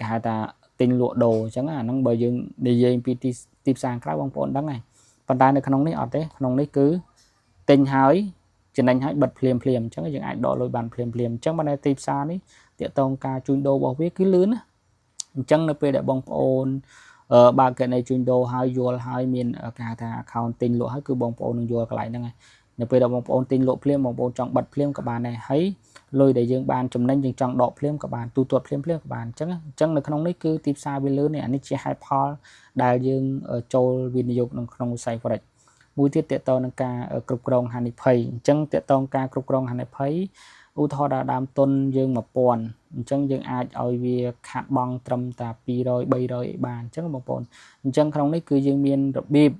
គេហៅថាទិញលក់ដូរអញ្ចឹងអាហ្នឹងបើយើងនិយាយពីទីផ្សារក្រៅបងប្អូនដឹងហើយប៉ុន្តែនៅក្នុងនេះអត់ទេក្នុងនេះគឺទិញហើយចំណេញហើយបិទភ្លាមអញ្ចឹងយើងអាចដកលុយបានភ្លាមអញ្ចឹងបើនៅទីផ្សារនេះតាក់ទងការជួញដូររបស់វាគឺលឿនណាអញ្ចឹងនៅពេលដែលបងប្អូនបើកគណនីជួញដូរហើយយល់ហើយមានគេហៅថា account ទិញលក់ហើយគឺបងប្អូននឹងយល់កន្លែងហ្នឹងហើយនៅពេលដែលបងប្អូនទិញលក់ភ្លាមបងប្អូនចង់បិទភ្លាមក៏បានដែរហើយលុយដែលយើងបានចំណេញយើងចង់ដកភ្លាមក៏បានទូទាត់ភ្លាមក៏បានអញ្ចឹងនៅក្នុងនេះគឺទីផ្សារវាលឿននេះអានេះជាហេតុផលដែលយើងចូលវិនិយោគនៅក្នុងវិស័យ forex មួយទៀតតកតងនឹងការគ្រប់គ្រងហានិភ័យអញ្ចឹងតកតងការគ្រប់គ្រងហានិភ័យឧទាហរណ៍ដើមទុនយើង1000អញ្ចឹងយើងអាចឲ្យវាខាតបង់ត្រឹមតែ200 300បានអញ្ចឹងបងប្អូនអញ្ចឹងក្នុងនេះគឺយើងមានរបៀប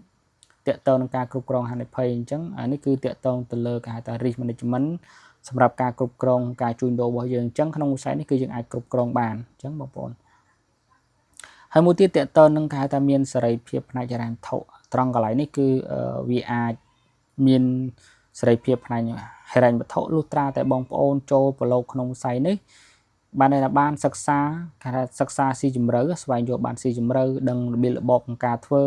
តកតងនឹងការគ្រប់គ្រងហានិភ័យអញ្ចឹងអានេះគឺតកតងទៅលើគេហៅថា risk management សម្រាប់ការគ្រប់គ្រងការជួញដូររបស់យើងអញ្ចឹងក្នុងវិស័យនេះគឺយើងអាចគ្រប់គ្រងបានអញ្ចឹងបងប្អូនហើយមួយទៀតតកតងនឹងគេហៅថាមានសេរីភាពផ្នែកហិរញ្ញវត្ថុត្រង់កន្លែងនេះគឺវាអាចមានសេរីភាពផ្នែកហិរញ្ញវត្ថុលុះត្រាតែបងប្អូនចូលប្រឡូកក្នុងវិស័យនេះបានសិក្សាគេថាសិក្សាស៊ីជម្រៅស្វែងយល់បានស៊ីជម្រៅដឹងរបៀបរបបក្នុងការធ្វើ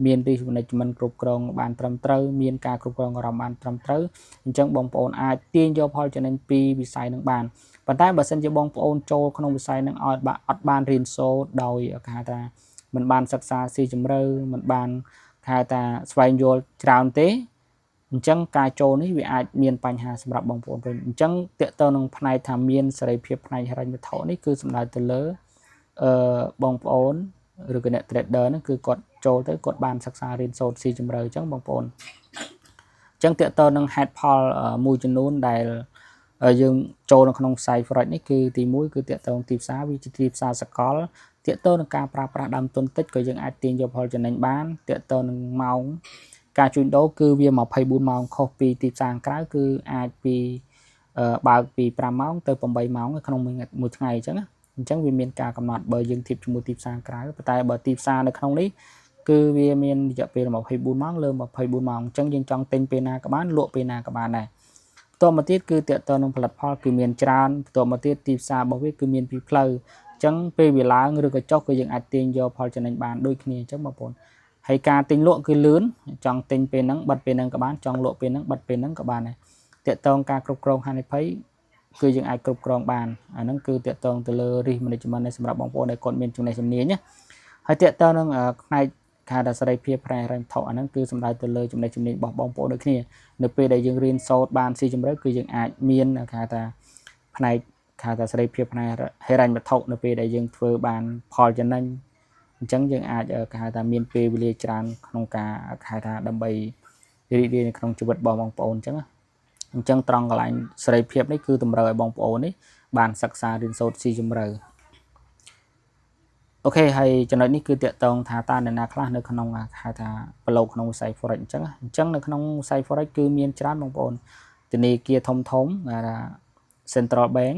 មាន risk management គ្រប់គ្រងបានត្រឹមត្រូវមានការគ្រប់គ្រងអារម្មណ៍បានត្រឹមត្រូវអញ្ចឹងបងប្អូនអាចទាញយកផលចំណេញពីវិស័យនឹងបានប៉ុន្តែបើសិនជាបងប្អូនចូលក្នុងវិស័យនឹងអត់បានរៀនសូត្រដោយគេហៅថាមិនបានសិក្សាស៊ីជម្រៅមិនបានគេហៅថាស្វែងយល់ច្រើនទេអញ្ចឹងការចូលនេះវាអាចមានបញ្ហាសម្រាប់បងប្អូនវិញអញ្ចឹងតកតទៅនឹងផ្នែកថាមានសេរីភាពផ្នែកហិរញ្ញវត្ថុនេះគឺសំដៅទៅលើបងប្អូនឬក៏អ្នក trader ហ្នឹងគឺគាត់ចូលទៅគាត់បានសិក្សារៀនសូត្រស៊ីជម្រៅអញ្ចឹងបងប្អូនអញ្ចឹងតកតទៅនឹងហេតុផលមួយចំនួនដែលយើងចូលនៅក្នុងខ្សែ forex នេះគឺទី1គឺតកតងទីផ្សារវាជាទីផ្សារសកលតកតទៅនឹងការប្រើប្រាស់ដើមទុនតិចក៏យើងអាចទាញយកផលចំណេញបានតកតទៅនឹងម៉ោងការជួញដូរគឺវា24ម៉ោងខុសពីទីផ្សារក្រៅគឺអាចពី បើកពី5ម៉ោងទៅ8ម៉ោងក្នុងមួយថ្ងៃអញ្ចឹងអញ្ចឹងវាមានការកំណត់បើយើងធៀបជាមួយទីផ្សារក្រៅប៉ុន្តែបើទីផ្សារនៅក្នុងនេះគឺវាមានរយៈពេល24ម៉ោងលើ24ម៉ោងអញ្ចឹងយើងចង់ទិញពេលណាក៏បានលក់ពេលណាក៏បានដែរបន្ទាប់មកទៀតគឺតកតនឹងផលិតផលគឺមានច្រើនបន្ទាប់មកទៀតទីផ្សាររបស់វាគឺមានពីផ្លូវអញ្ចឹងពេលវាឡើងឬក៏ចុះគឺយើងអាចទាញយកផលចំណេញបានដូចគ្នាអញ្ចឹងបងប្អូនហើយការទិញលក់គឺលឿនចង់ទិញពេលហ្នឹងបិទពេលហ្នឹងក៏បានចង់លក់ពេលហ្នឹងបិទពេលហ្នឹងក៏បានដែរតកតងការគ្រប់គ្រងហានិភ័យគឺយើងអាចគ្រប់គ្រងបានអាហ្នឹងគឺតកតងទៅលើ risk management សម្រាប់បងប្អូនដែលគាត់មានចំណេះជំនាញណាហើយតកតងនឹងផ្នែកខាងសេរីភាពផ្នែកហិរញ្ញវត្ថុអាហ្នឹងគឺសំដៅទៅលើចំណេះជំនាញរបស់បងប្អូនដូចគ្នានៅពេលដែលយើងរៀនសូត្របានស៊ីជម្រៅគឺយើងអាចមានគេថាផ្នែកខាងសេរីភាពផ្នែកហិរញ្ញវត្ថុនៅពេលដែលយើងធ្វើបានផលចំណេញអញ្ចឹងយើងអាចគេហៅថាមានពេលវេលាច្រើនក្នុងការគេហៅថាដើម្បីរីករាយនៅក្នុងជីវិតរបស់បងប្អូនអញ្ចឹងត្រង់កន្លែងសេរីភាពនេះគឺតម្រូវឲ្យបងប្អូននេះបានសិក្សារៀនសូត្រស៊ីជម្រៅអូខេហើយចំណុចនេះគឺតកតងថាតើអ្នកណាខ្លះនៅក្នុងហៅថាប្រឡូកក្នុងវិស័យ Forex អញ្ចឹងនៅក្នុងវិស័យ Forex គឺមានច្រើនបងប្អូនធនាគារធំគេថា Central Bank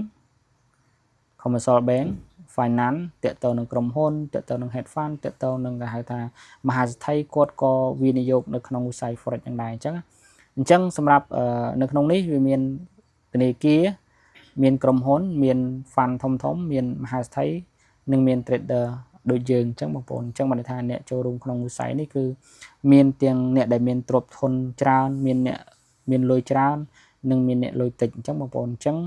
Commercial Bank Finance តកតងនឹងក្រុមហ៊ុនតកតងនឹង Hedge Fund តកតងនឹងគេហៅថាមហាសេដ្ឋីគាត់ក៏វិនិយោគនៅក្នុងវិស័យ Forex យ៉ាងដែរអញ្ចឹងសម្រាប់នៅក្នុងនេះវាមានធនាគារមានក្រុមហ៊ុនមាន Fund ធំមានមហាសេដ្ឋីនិងមាន trader ដូចយើងអញ្ចឹងបងប្អូនអញ្ចឹងបានន័យថាអ្នកចូលរួមក្នុងវិស័យនេះគឺមានទាំងអ្នកដែលមានទ្រព្យធនច្រើនមានអ្នកមានលុយច្រើននិងមានអ្នកលុយតិចអញ្ចឹងបងប្អូនអញ្ចឹង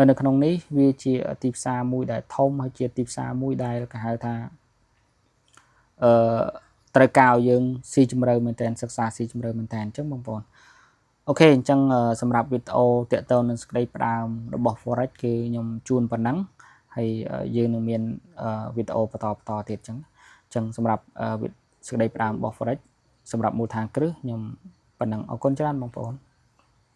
នៅក្នុងនេះវាជាទីផ្សារមួយដែលធំហើយជាទីផ្សារមួយដែលគេហៅថាត្រូវការឲ្យយើងស៊ីជម្រៅមែនតើសិក្សាស៊ីជម្រៅមែនតើអញ្ចឹងបងប្អូនអូខេអញ្ចឹងសម្រាប់វីដេអូតកតងនឹងសេចក្តីផ្ដើមរបស់ Forex គឺខ្ញុំជូនប៉ុណ្ណឹងហើយយើងនឹងមានវីដេអូបន្តទៀតអញ្ចឹងសម្រាប់សេចក្តីផ្ដើមរបស់ Forex សម្រាប់មូលដ្ឋានគ្រឹះខ្ញុំប៉ុណ្ណឹងអរគុណច្រើនបងប្អូន